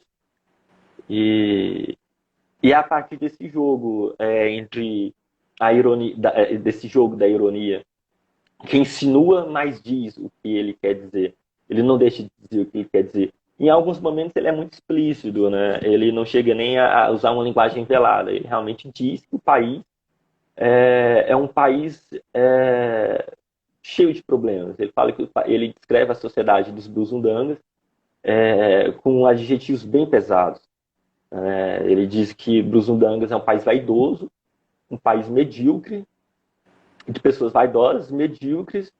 E é a partir desse jogo entre a ironia, desse jogo da ironia, que insinua, mas diz o que ele quer dizer. Ele não deixa de dizer o que ele quer dizer. Em alguns momentos ele é muito explícito, né? Ele não chega nem a usar uma linguagem velada. Ele realmente diz que o país é um país cheio de problemas. Ele fala que ele descreve a sociedade dos Brusundangas com adjetivos bem pesados. Ele diz que Brusundangas é um país vaidoso, um país medíocre, de pessoas vaidosas, medíocres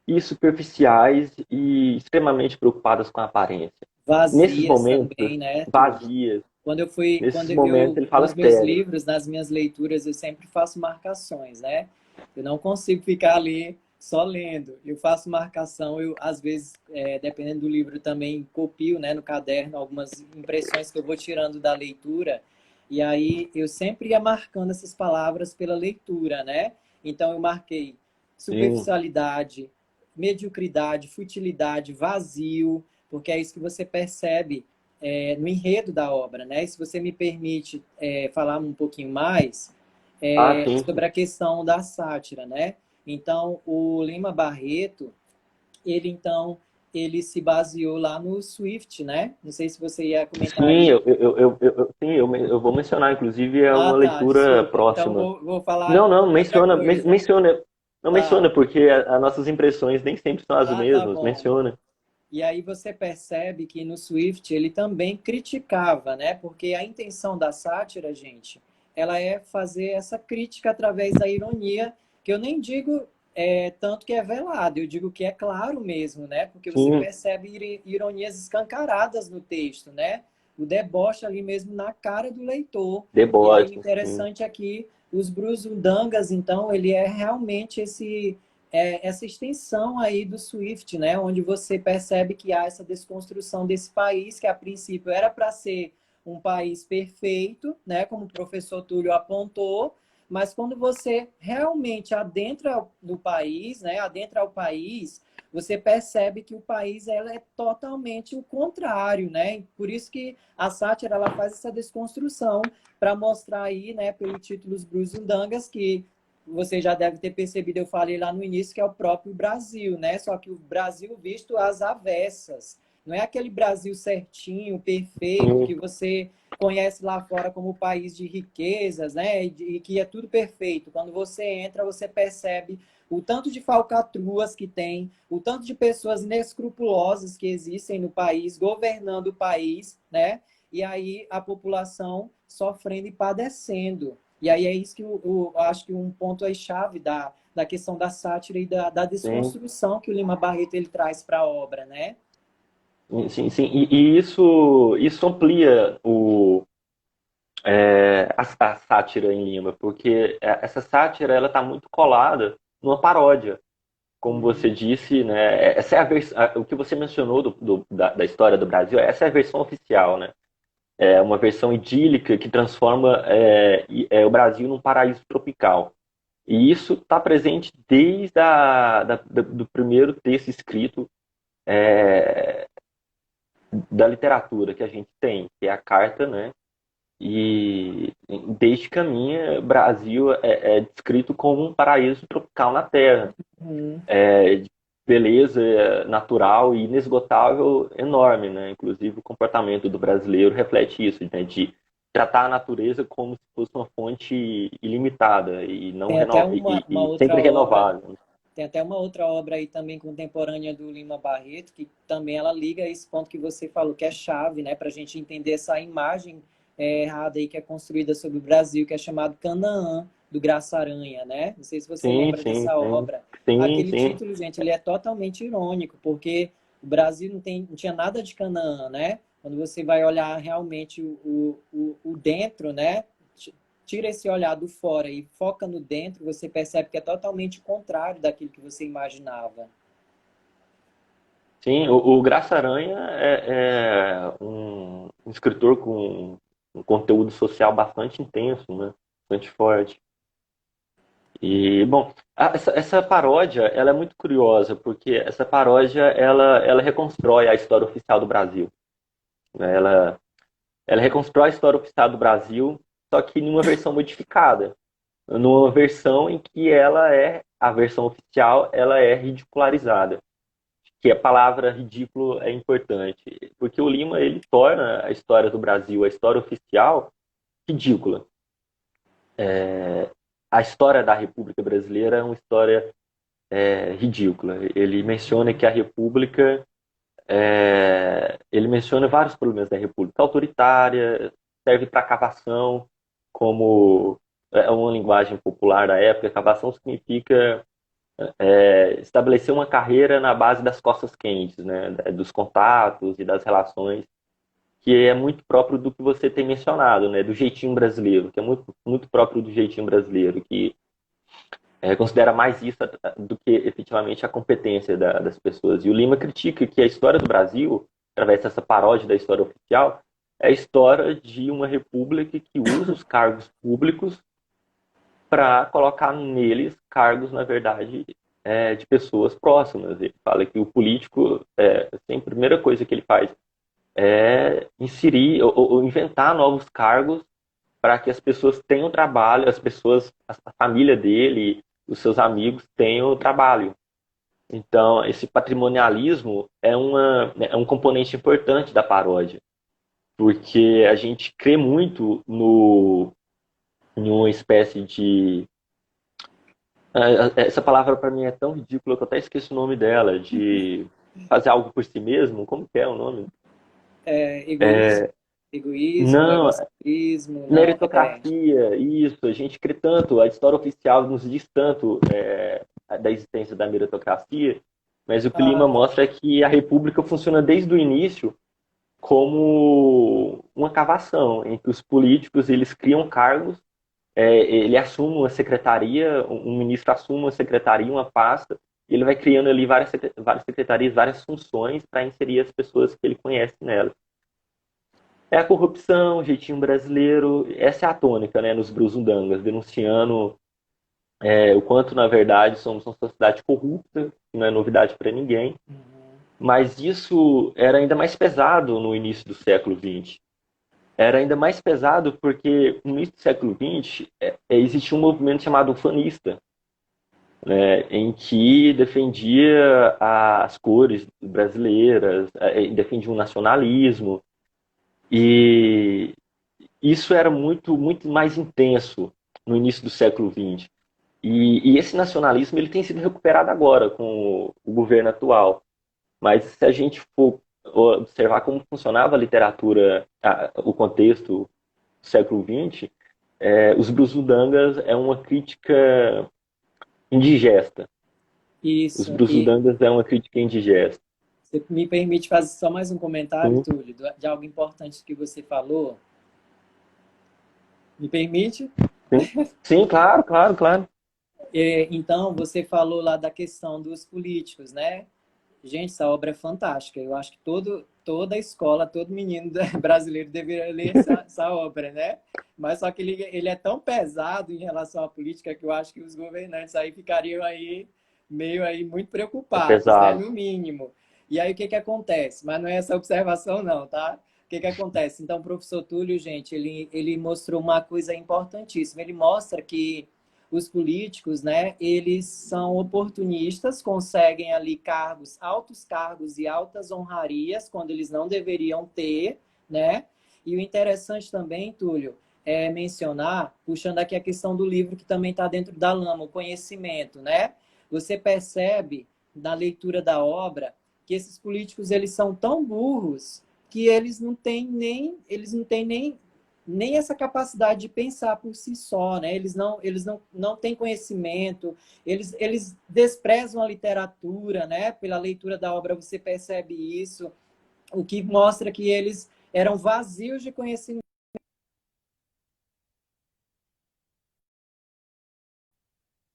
e superficiais e extremamente preocupadas com a aparência. Nesses
Vazias
momentos,
também, né, Túlio?
vazias,
Quando
nesses momentos
eu,
ele fala
nos meus
sério.
livros, nas minhas leituras, eu sempre faço marcações, né? Eu não consigo ficar ali só lendo. Eu faço marcação, eu às vezes, dependendo do livro, também copio, né, no caderno algumas impressões que eu vou tirando da leitura. E aí eu sempre ia marcando essas palavras pela leitura, né? Então eu marquei
Sim,
superficialidade, mediocridade, futilidade, vazio, porque é isso que você percebe no enredo da obra, né? E se você me permite falar um pouquinho mais
sim,
sobre a questão da sátira, né? Então, o Lima Barreto, ele então, ele se baseou lá no Swift, né? Não sei se você ia comentar
sim,
aí.
eu vou mencionar, inclusive é
Ah,
uma
tá,
leitura
desculpa. Então,
próxima.
vou falar
Não, não,
outra coisa.
menciona, não
Tá,
menciona, porque as nossas impressões nem sempre são as
tá
mesmas,
bom.
menciona.
E aí você percebe que no Swift ele também criticava, né? Porque a intenção da sátira, gente, ela é fazer essa crítica através da ironia, que eu nem digo tanto que é velado, eu digo que é claro mesmo, né? Porque você
Sim,
percebe ironias escancaradas no texto, né? O deboche ali mesmo na cara do leitor. E aí o
deboche, sim,
interessante aqui, os Brusundangas, então, ele é realmente essa extensão aí do Swift, né, onde você percebe que há essa desconstrução desse país, que a princípio era para ser um país perfeito, né, como o professor Túlio apontou, mas quando você realmente adentra no país, né, adentra o país, você percebe que o país ela é totalmente o contrário, né? Por isso que a sátira ela faz essa desconstrução para mostrar aí, né, pelo título Os Brusundangas, que você já deve ter percebido, eu falei lá no início, que é o próprio Brasil, né? Só que o Brasil visto às avessas. Não é aquele Brasil certinho, perfeito,
sim,
que você conhece lá fora como país de riquezas, né? E que é tudo perfeito. Quando você entra, você percebe o tanto de falcatruas que tem, o tanto de pessoas inescrupulosas que existem no país, governando o país, né? E aí a população sofrendo e padecendo. E aí é isso que eu acho que um ponto aí chave da questão da sátira e da
sim,
desconstrução que o Lima Barreto ele traz para a obra, né?
sim, sim. E isso amplia a sátira em Lima, porque essa sátira ela está muito colada numa paródia. Como você
Uhum.
disse, né? Essa é o que você mencionou da história do Brasil, essa é a versão oficial, né? É uma versão idílica que transforma o Brasil num paraíso tropical. E isso está presente desde do primeiro texto escrito da literatura que a gente tem, que é a carta, né? E desde que caminha, o Brasil é descrito como um paraíso tropical na Terra,
Uhum.
de beleza natural e inesgotável enorme, né? Inclusive o comportamento do brasileiro reflete isso, né? De tratar a natureza como se fosse uma fonte ilimitada e não
Tem até uma
e
outra
sempre
obra,
renovável.
tem até uma outra obra aí também contemporânea do Lima Barreto, que também ela liga a esse ponto que você falou, que é chave, né, para a gente entender essa imagem errada aí que é construída sobre o Brasil, que é chamado Canaã, do Graça Aranha, né? Não sei se você
Sim,
lembra
sim,
dessa
sim,
obra.
sim,
Aquele
sim,
título, gente, ele é totalmente irônico, porque o Brasil não tinha nada de Canaã, né? Quando você vai olhar realmente o dentro, né? Tira esse olhar do fora e foca no dentro, você percebe que é totalmente o contrário daquilo que você imaginava.
sim. O Graça Aranha é um escritor com um conteúdo social bastante intenso, né? Bastante forte. E, bom, essa paródia, ela é muito curiosa, porque essa paródia, ela reconstrói a história oficial do Brasil, né? Ela reconstrói a história oficial do Brasil, só que numa versão modificada, numa versão em que a versão oficial, ela é ridicularizada, que a palavra ridículo é importante, porque o Lima, ele torna a história do Brasil, a história oficial, ridícula. A história da República Brasileira é uma história ridícula. Ele menciona que a República, ele menciona vários problemas da República autoritária, serve para cavação, como é uma linguagem popular da época. Cavação significa estabelecer uma carreira na base das costas quentes, né, dos contatos e das relações, que é muito próprio do que você tem mencionado, né, do jeitinho brasileiro, que é muito, muito próprio do jeitinho brasileiro, que considera mais isso do que efetivamente a competência das pessoas. E o Lima critica que a história do Brasil, através dessa paródia da história oficial, é a história de uma república que usa os cargos públicos para colocar neles cargos, na verdade, de pessoas próximas. Ele fala que o político, assim, a primeira coisa que ele faz é inserir ou inventar novos cargos para que as pessoas tenham trabalho, as pessoas, a família dele, os seus amigos tenham trabalho. Então, esse patrimonialismo é um componente importante da paródia, porque a gente crê muito em uma espécie de... Essa palavra para mim é tão ridícula que eu até esqueço o nome dela, de fazer algo por si mesmo. Como que é o nome?
Egoísmo, egoísmo,
Não,
egocentrismo, não,
meritocracia, isso. A gente crê tanto, a história oficial nos diz tanto da existência da meritocracia, mas o que
ah,
Lima mostra é que a república funciona desde o início como uma cavação, em que os políticos eles criam cargos, ele assume uma secretaria, um ministro assume uma secretaria, uma pasta, e ele vai criando ali várias secretarias, várias funções para inserir as pessoas que ele conhece nela. É a corrupção, o jeitinho brasileiro, essa é a tônica, né, nos Brusundangas, denunciando o quanto, na verdade, somos uma sociedade corrupta, que não é novidade para ninguém, mas isso era ainda mais pesado no início do século XX. Era ainda mais pesado porque no início do século XX existia um movimento chamado ufanista, né, em que defendia as cores brasileiras, defendia o nacionalismo, e isso era muito, muito mais intenso no início do século XX. E esse nacionalismo ele tem sido recuperado agora com o governo atual. Mas se a gente for observar como funcionava a literatura, o contexto do século XX, os Brusudangas é uma crítica indigesta. Os
isso. E
Brusudangas é uma crítica indigesta.
você me permite fazer só mais um comentário,
Sim,
Túlio, de algo importante que você falou? Me permite?
sim, sim, claro, claro, claro.
Então, você falou lá da questão dos políticos, né? Gente, essa obra é fantástica. Eu acho que toda escola, todo menino brasileiro deveria ler essa obra, né? Mas só que ele é tão pesado em relação à política que eu acho que os governantes aí ficariam aí meio aí muito
É
preocupados, né?
pesado.
No mínimo. E aí o que que acontece? Mas não é essa observação não, tá? O que que acontece? Então, o professor Túlio, gente, ele mostrou uma coisa importantíssima. Ele mostra que os políticos, né, eles são oportunistas, conseguem ali cargos, altos cargos e altas honrarias, quando eles não deveriam ter, né? E o interessante também, Túlio, é mencionar, puxando aqui a questão do livro que também está dentro da lama, o conhecimento, né? Você percebe na leitura da obra que esses políticos eles são tão burros que eles não têm nem essa capacidade de pensar por si só, né? Eles não têm conhecimento, eles desprezam a literatura, né? Pela leitura da obra você percebe isso, o que mostra que eles eram vazios de conhecimento.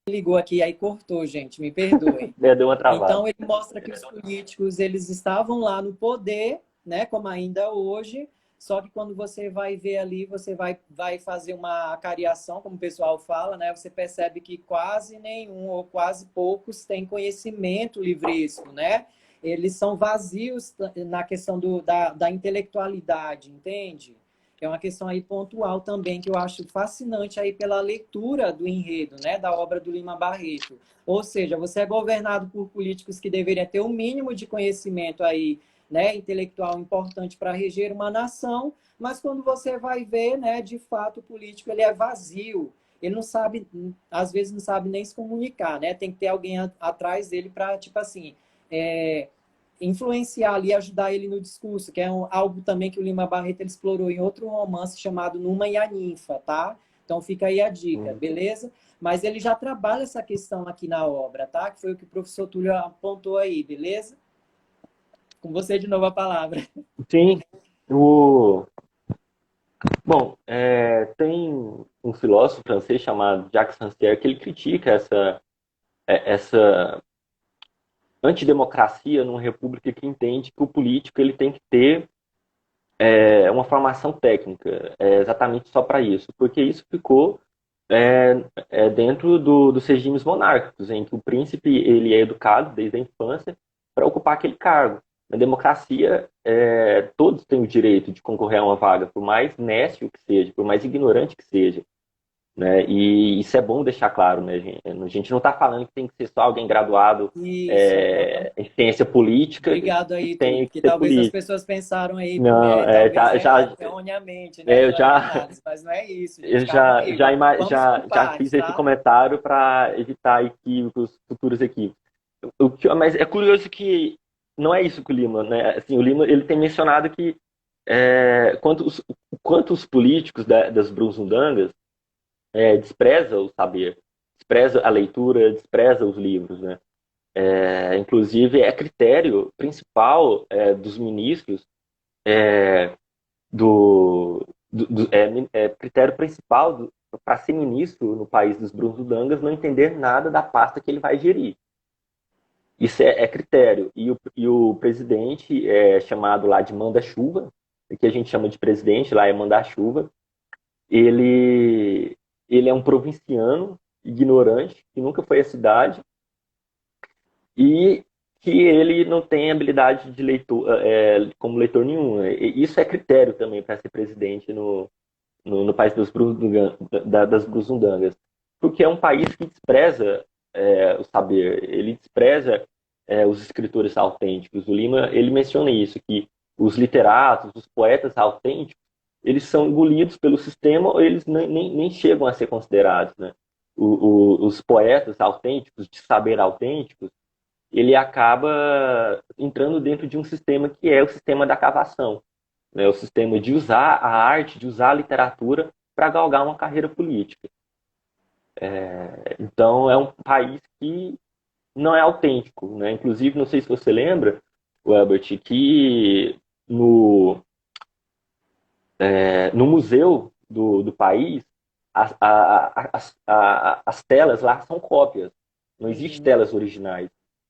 Ligou aqui, aí cortou, gente, me perdoem.
Deu uma travada.
Então, ele mostra que os políticos eles estavam lá no poder, né, como ainda hoje, só que quando você vai ver ali, você vai fazer uma cariação, como o pessoal fala, né, você percebe que quase nenhum ou quase poucos têm conhecimento livresco, né? Eles são vazios na questão da intelectualidade, entende? É uma questão aí pontual também que eu acho fascinante aí pela leitura do enredo, né, da obra do Lima Barreto. Ou seja, você é governado por políticos que deveriam ter um mínimo de conhecimento aí, né, intelectual importante para reger uma nação, mas quando você vai ver, né, de fato o político ele é vazio. Ele não sabe, às vezes não sabe nem se comunicar, né? Tem que ter alguém atrás dele para, tipo assim, influenciar ali, ajudar ele no discurso, que é algo também que o Lima Barreto ele explorou em outro romance chamado Numa e a Ninfa, tá? Então fica aí a dica, beleza? Mas ele já trabalha essa questão aqui na obra, tá? Que foi o que o professor Túlio apontou aí, beleza? Com você de novo a palavra.
Sim, o, Bom, tem um filósofo francês chamado Jacques Rancière que ele critica essa antidemocracia numa república que entende que o político ele tem que ter uma formação técnica, exatamente só para isso, porque isso ficou dentro dos regimes monárquicos, em que o príncipe ele é educado desde a infância para ocupar aquele cargo. Na democracia, todos têm o direito de concorrer a uma vaga, por mais nécio que seja, por mais ignorante que seja. Né? E isso é bom deixar claro, né, gente? A gente não está falando que tem que ser só alguém graduado
Isso.
em ciência política
Obrigado
que
aí,
tem
Túlio,
que
que
ser
talvez as
político.
pessoas pensaram aí,
Não,
talvez
já,
erroneamente, né,
eu
pela minha
já,
análise, mas não é isso, gente,
eu
calma aí, vamos por
já fiz
partes,
esse
tá?
comentário para evitar equívocos, futuros equívocos. Mas é curioso que não é isso que o Lima, né? Assim, o Lima ele tem mencionado que quanto os políticos das Brunsundangas despreza o saber, despreza a leitura, despreza os livros, né? Inclusive é critério principal dos ministros critério principal para ser ministro no país dos Brunsudangas não entender nada da pasta que ele vai gerir. Isso é critério. E o presidente é chamado lá de manda-chuva, que a gente chama de presidente, lá é manda-chuva. Ele, ele é um provinciano, ignorante, que nunca foi à cidade, e que ele não tem habilidade de leitor, como leitor nenhum. Isso é critério também para ser presidente no país das Brusundangas, porque é um país que despreza o saber, ele despreza os escritores autênticos. O Lima ele menciona isso, que os literatos, os poetas autênticos, eles são engolidos pelo sistema ou eles nem chegam a ser considerados. Né? Os poetas autênticos, de saber autênticos, ele acaba entrando dentro de um sistema que é o sistema da cavação, né? O sistema de usar a arte, de usar a literatura para galgar uma carreira política. Então, é um país que não é autêntico. Né? Inclusive, não sei se você lembra, Welbert, que no museu do país, as telas lá são cópias. Não existem
Uhum.
telas originais.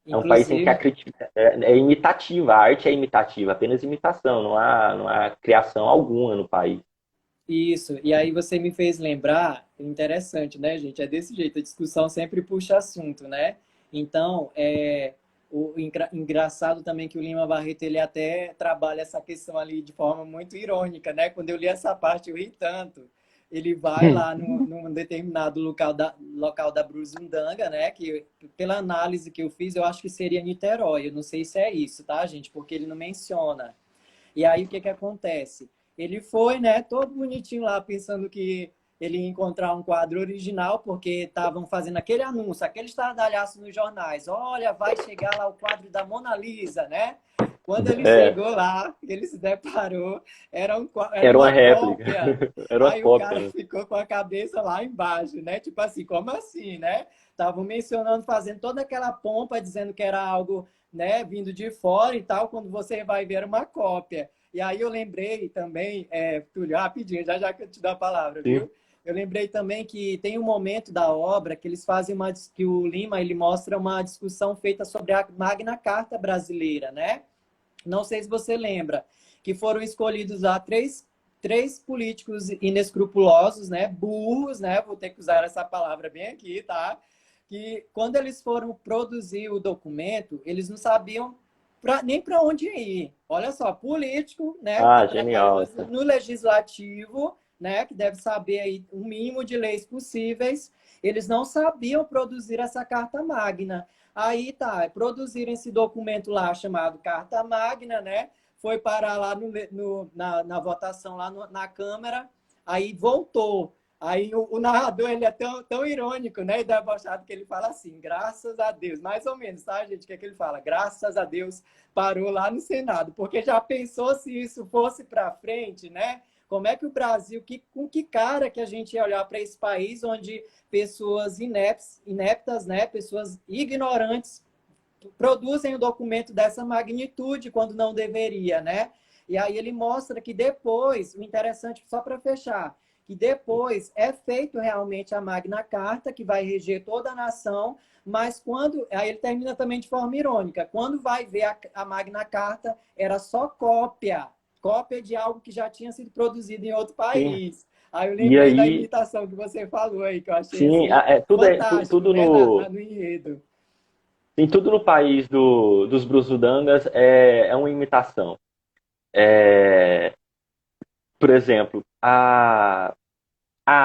É um país em que a
Inclusive,
crítica é imitativa, a arte é imitativa, apenas imitação, não há criação alguma no país.
isso, e aí você me fez lembrar, interessante, né, gente? É desse jeito, a discussão sempre puxa assunto, né? Então, engraçado também que o Lima Barreto, ele até trabalha essa questão ali de forma muito irônica, né? Quando eu li essa parte, eu ri tanto. Ele vai lá num determinado local da Brusundanga, né? Que, pela análise que eu fiz, eu acho que seria Niterói. Eu não sei se é isso, tá, gente? Porque ele não menciona. E aí o que que acontece? Ele foi, né, todo bonitinho lá, pensando que ele ia encontrar um quadro original, porque estavam fazendo aquele anúncio, aquele estardalhaço nos jornais. Olha, vai chegar lá o quadro da Mona Lisa, né? Quando ele
É,
chegou lá, ele se deparou, era
era uma
uma
réplica,
cópia.
era uma
Aí o
cópia.
cara
Né?
ficou com a cabeça lá embaixo, né? Tipo assim, como assim, né? Estavam mencionando, fazendo toda aquela pompa, dizendo que era algo, né, vindo de fora e tal, quando você vai ver uma cópia. E aí eu lembrei também, Túlio, rapidinho, já já que eu te dou a palavra,
Sim.
viu? Eu lembrei também que tem um momento da obra que eles fazem que o Lima ele mostra uma discussão feita sobre a Magna Carta brasileira, né? Não sei se você lembra, que foram escolhidos lá três políticos inescrupulosos, né? Burros, né? Vou ter que usar essa palavra bem aqui, tá? Que quando eles foram produzir o documento, eles não sabiam nem para onde ir. Olha só, político, né, que
Ah,
trabalha
genial.
no legislativo, né, que deve saber aí o mínimo de leis possíveis, eles não sabiam produzir essa carta magna. Aí tá, produziram esse documento lá chamado Carta Magna, né? Foi parar lá na votação lá na Câmara, aí voltou. Aí o narrador ele é tão irônico, né? E debochado que ele fala assim, graças a Deus, mais ou menos, tá, gente? O que é que ele fala? Graças a Deus parou lá no Senado, porque já pensou se isso fosse para frente, né? Como é que o Brasil, com que cara que a gente ia olhar para esse país onde pessoas ineptas, né? Pessoas ignorantes produzem um documento dessa magnitude quando não deveria, né? E aí ele mostra que depois, o interessante, só para fechar, que depois é feito realmente a Magna Carta, que vai reger toda a nação, mas quando. Aí ele termina também de forma irônica. Quando vai ver a Magna Carta, era só cópia. Cópia de algo que já tinha sido produzido em outro
Sim.
país. Aí eu
E
lembrei da
aí,
imitação que você falou aí, que eu achei
sim,
assim, fantástico,
tudo
né?
no,
No enredo.
tem tudo no país dos Brusudangas é uma imitação. Por exemplo, a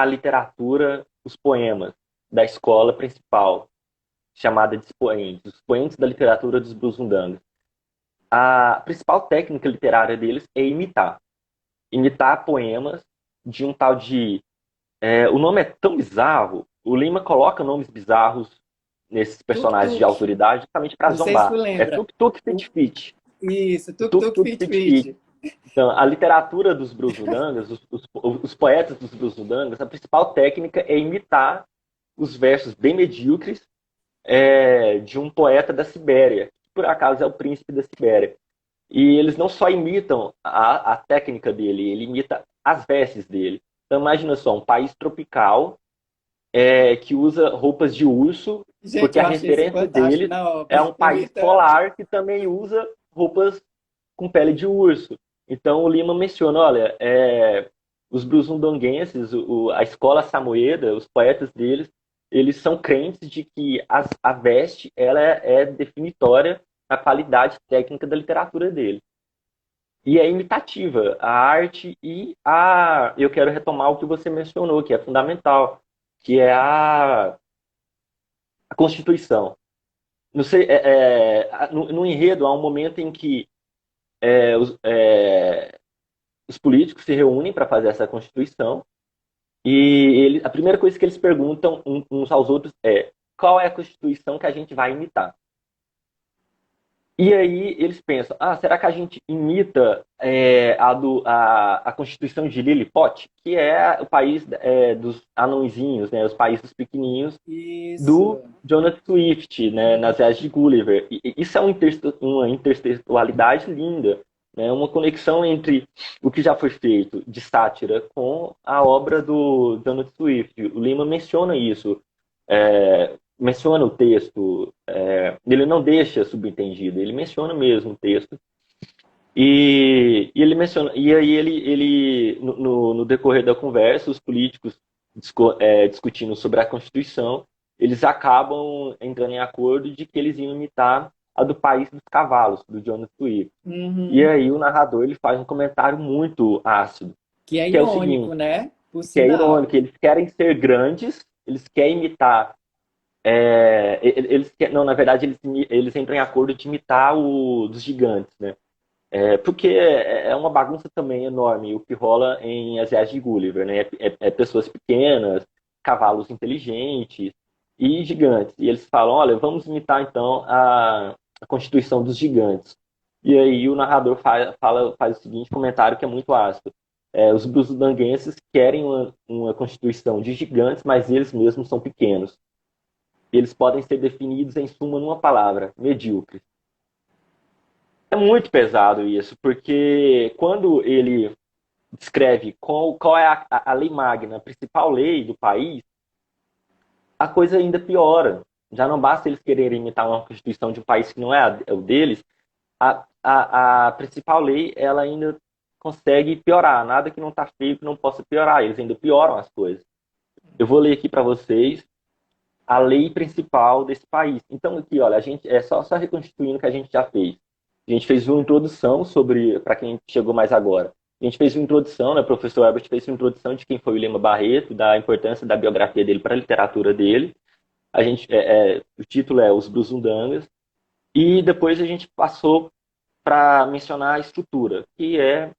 literatura, os poemas da escola principal, chamada de expoentes, os expoentes da literatura dos Brusundangas. A principal técnica literária deles é imitar. Imitar poemas de um tal de. O nome é tão bizarro, o Lima coloca nomes bizarros nesses personagens de
Tuk-tuk.
autoridade justamente para
Não sei se tu
zombar. É
lembra.
Tuk Tuk Fit Fit.
Isso,
Tuk
tuk-tuk,
Tuk Fit Fit.
fit-fit.
Então, a literatura dos Brusudangas, os poetas dos Brusudangas, a principal técnica é imitar os versos bem medíocres de um poeta da Sibéria, que por acaso é o príncipe da Sibéria. E eles não só imitam a técnica dele, ele imita as vestes dele. Então imagina só, um país tropical que usa roupas de urso,
Gente,
porque a
eu achei isso
referência
fantástico
dele
na
é
obra.
um país
Imitando.
polar que também usa roupas com pele de urso. Então o Lima menciona, olha, os brusundonguenses, a escola samoeda, os poetas deles, eles são crentes de que a veste ela é definitória da qualidade técnica da literatura dele. E é imitativa a arte e eu quero retomar o que você mencionou, que é fundamental, que é a Constituição. Não sei, no enredo há um momento em que os políticos se reúnem para fazer essa Constituição e a primeira coisa que eles perguntam uns aos outros é qual é a Constituição que a gente vai imitar? E aí eles pensam, será que a gente imita a Constituição de Lilliput, que é o país dos anõezinhos, né, os países pequenininhos do
Isso.
Jonathan Swift, né, nas viagens de Gulliver. E isso é uma intertextualidade linda, né, uma conexão entre o que já foi feito de sátira com a obra do Jonathan Swift. O Lima menciona isso, menciona o texto, ele não deixa subentendido, ele menciona mesmo o texto. E ele menciona, e aí ele no decorrer da conversa, os políticos discutindo sobre a Constituição, eles acabam entrando em acordo de que eles iam imitar a do País dos Cavalos, do Jonas Swift. E
Uhum.
aí o narrador ele faz um comentário muito ácido,
Que é
que é o
irônico,
seguinte,
né? Por
que é
sinal.
irônico, eles querem ser grandes, eles querem imitar não, na verdade, eles entram em acordo de imitar o dos gigantes, né? Porque é uma bagunça também enorme o que rola em As Viagens de Gulliver, né? Pessoas pequenas, cavalos inteligentes e gigantes. E eles falam, olha, vamos imitar então a Constituição dos Gigantes. E aí o narrador faz o seguinte comentário que é muito ácido. Os brusudanguenses querem uma Constituição de gigantes, mas eles mesmos são pequenos. Eles podem ser definidos em suma numa palavra, medíocre. É muito pesado isso, porque quando ele descreve qual é a lei magna, a principal lei do país, a coisa ainda piora. Já não basta eles quererem imitar uma constituição de um país que não é o deles, a principal lei ela ainda consegue piorar. Nada que não está feio que não possa piorar. Eles ainda pioram as coisas. Eu vou ler aqui para vocês a lei principal desse país. Então, aqui, olha, a gente só reconstituindo o que a gente já fez. A gente fez uma introdução sobre, para quem chegou mais agora. A gente fez uma introdução, né? O professor Herbert fez uma introdução de quem foi o Lima Barreto, da importância da biografia dele para a literatura dele. O título é Os Brusundangas. E depois a gente passou para mencionar a estrutura, que é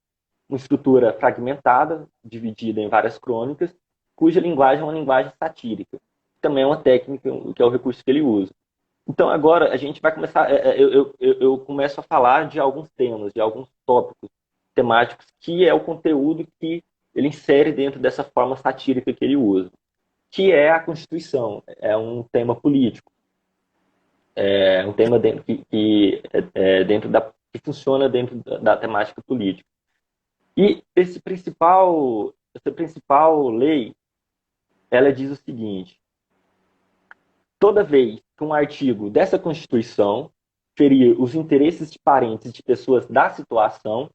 uma estrutura fragmentada, dividida em várias crônicas, cuja linguagem é uma linguagem satírica. Também é uma técnica, que é o recurso que ele usa. Então, agora, a gente vai começar. Eu começo a falar de alguns temas, de alguns tópicos temáticos, que é o conteúdo que ele insere dentro dessa forma satírica que ele usa, que é a Constituição. É um tema político, é um tema dentro, que funciona dentro da temática política. E essa principal lei, ela diz o seguinte: toda vez que um artigo dessa Constituição ferir os interesses de parentes de pessoas da situação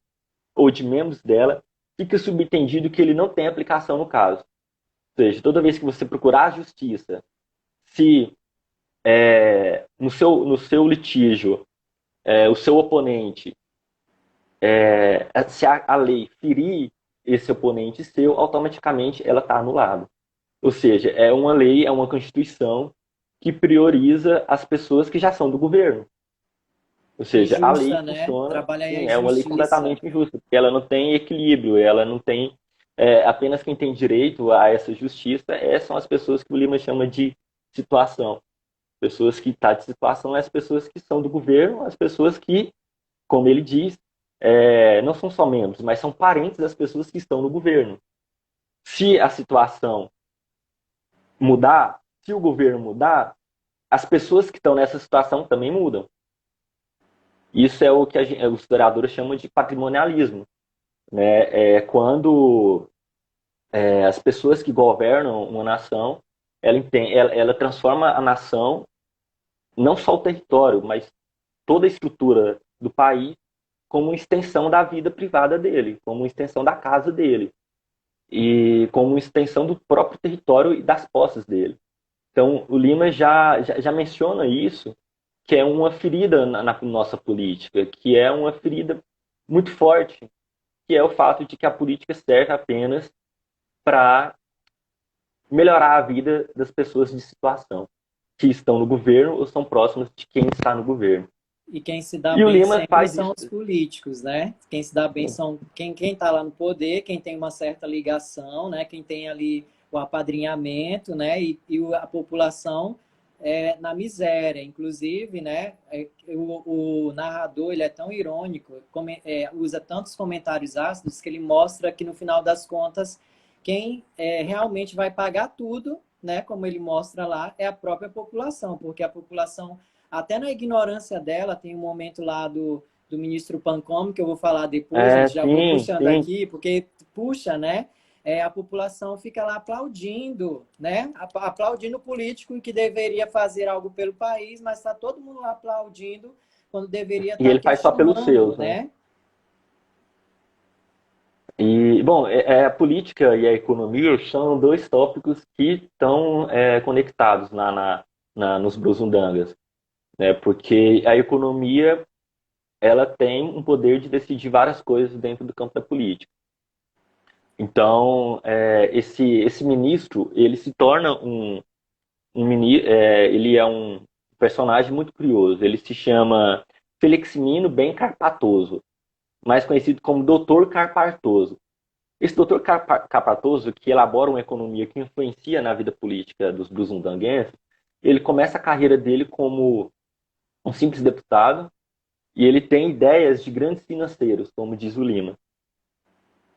ou de membros dela, fica subentendido que ele não tem aplicação no caso. Ou seja, toda vez que você procurar a justiça, se no seu litígio, o seu oponente, se a lei ferir esse oponente seu, automaticamente ela está anulada. Ou seja, é uma lei, é uma Constituição que prioriza as pessoas que já são do governo. Ou seja, a lei
Injusta, né?
funciona,
Trabalha aí a
sim, é uma lei
injustiça.
completamente injusta, porque ela não tem equilíbrio, ela não tem. Apenas quem tem direito a essa justiça são as pessoas que o Lima chama de situação. Pessoas que estão de situação as pessoas que são do governo, as pessoas que, como ele diz, não são só membros, mas são parentes das pessoas que estão no governo. Se a situação mudar, se o governo mudar, as pessoas que estão nessa situação também mudam. Isso é o que os historiadores chamam de patrimonialismo. Né? Quando as pessoas que governam uma nação, ela transforma a nação, não só o território, mas toda a estrutura do país, como uma extensão da vida privada dele, como uma extensão da casa dele, e como uma extensão do próprio território e das posses dele. Então, o Lima já menciona isso, que é uma ferida na nossa política, que é uma ferida muito forte, que é o fato de que a política serve apenas para melhorar a vida das pessoas de situação, que estão no governo ou são próximas de quem está no governo.
E quem se dá
E o
bem
Lima
sempre
faz
são
isso.
os políticos, né? Quem se dá bem são quem está lá no poder, quem tem uma certa ligação, né? Quem tem ali o apadrinhamento, né? A população na miséria. Inclusive, né? O narrador ele é tão irônico, usa tantos comentários ácidos que ele mostra que no final das contas quem realmente vai pagar tudo, né? Como ele mostra lá, é a própria população, porque a população até na ignorância dela, tem um momento lá do ministro Pancom, que eu vou falar depois, gente, já vou
Sim,
puxando
sim.
aqui, porque puxa, né? A população fica lá aplaudindo, né? Aplaudindo o político que deveria fazer algo pelo país, mas está todo mundo lá aplaudindo quando deveria
E
estar
ele faz só pelos
questionando,
seus, né?
né?
E, bom, a política e a economia são dois tópicos que estão conectados nos Brusundangas, né? Porque a economia ela tem um poder de decidir várias coisas dentro do campo da política. Então, esse ministro, ele se torna ele é um personagem muito curioso. Ele se chama Felixmino Bem Carpatoso, mais conhecido como Doutor Carpatoso. Esse doutor Carpatoso, que elabora uma economia que influencia na vida política dos brusundanguenses, ele começa a carreira dele como um simples deputado e ele tem ideias de grandes financeiros, como diz o Lima.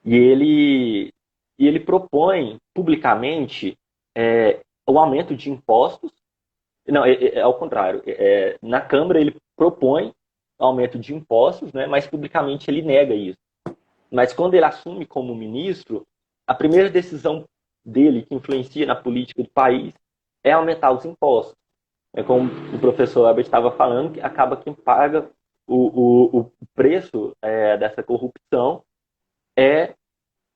E ele propõe publicamente o aumento de impostos. Não, ao contrário. Na Câmara ele propõe aumento de impostos, né, mas publicamente ele nega isso. Mas quando ele assume como ministro, a primeira decisão dele que influencia na política do país é aumentar os impostos. Como o professor Albert estava falando, que acaba quem paga o preço dessa corrupção é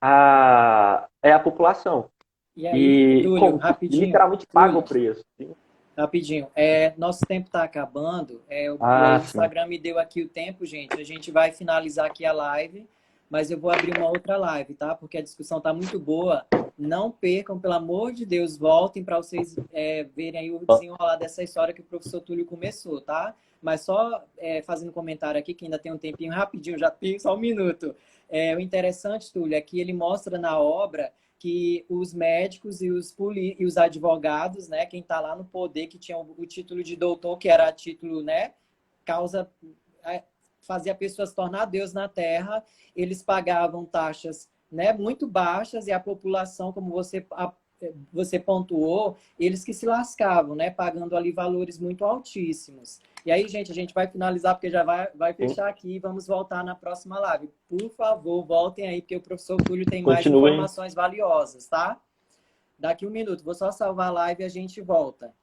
a população.
E aí,
E
Túlio,
como que
rapidinho,
literalmente paga
Túlio,
o preço. Sim.
rapidinho. Nosso tempo está acabando. O
Ah, sim.
Instagram me deu aqui o tempo, gente. A gente vai finalizar aqui a live, mas eu vou abrir uma outra live, tá? Porque a discussão está muito boa. Não percam, pelo amor de Deus, voltem para vocês verem aí o desenrolar dessa história que o professor Túlio começou, tá? Mas só fazendo comentário aqui, que ainda tem um tempinho rapidinho, já tem só um minuto. O interessante, Túlio, é que ele mostra na obra que os médicos e os advogados, né, quem está lá no poder, que tinha o título de doutor, que era título, né, causa fazia a pessoa se tornar Deus na Terra, eles pagavam taxas, né, muito baixas e a população, como você você pontuou, eles que se lascavam, né? Pagando ali valores muito altíssimos. E aí, gente, a gente vai finalizar porque já vai
Sim.
fechar aqui e vamos voltar na próxima live. Por favor, voltem aí, porque o professor Túlio tem mais
Continuem.
informações valiosas, tá? Daqui um minuto, vou só salvar a live e a gente volta.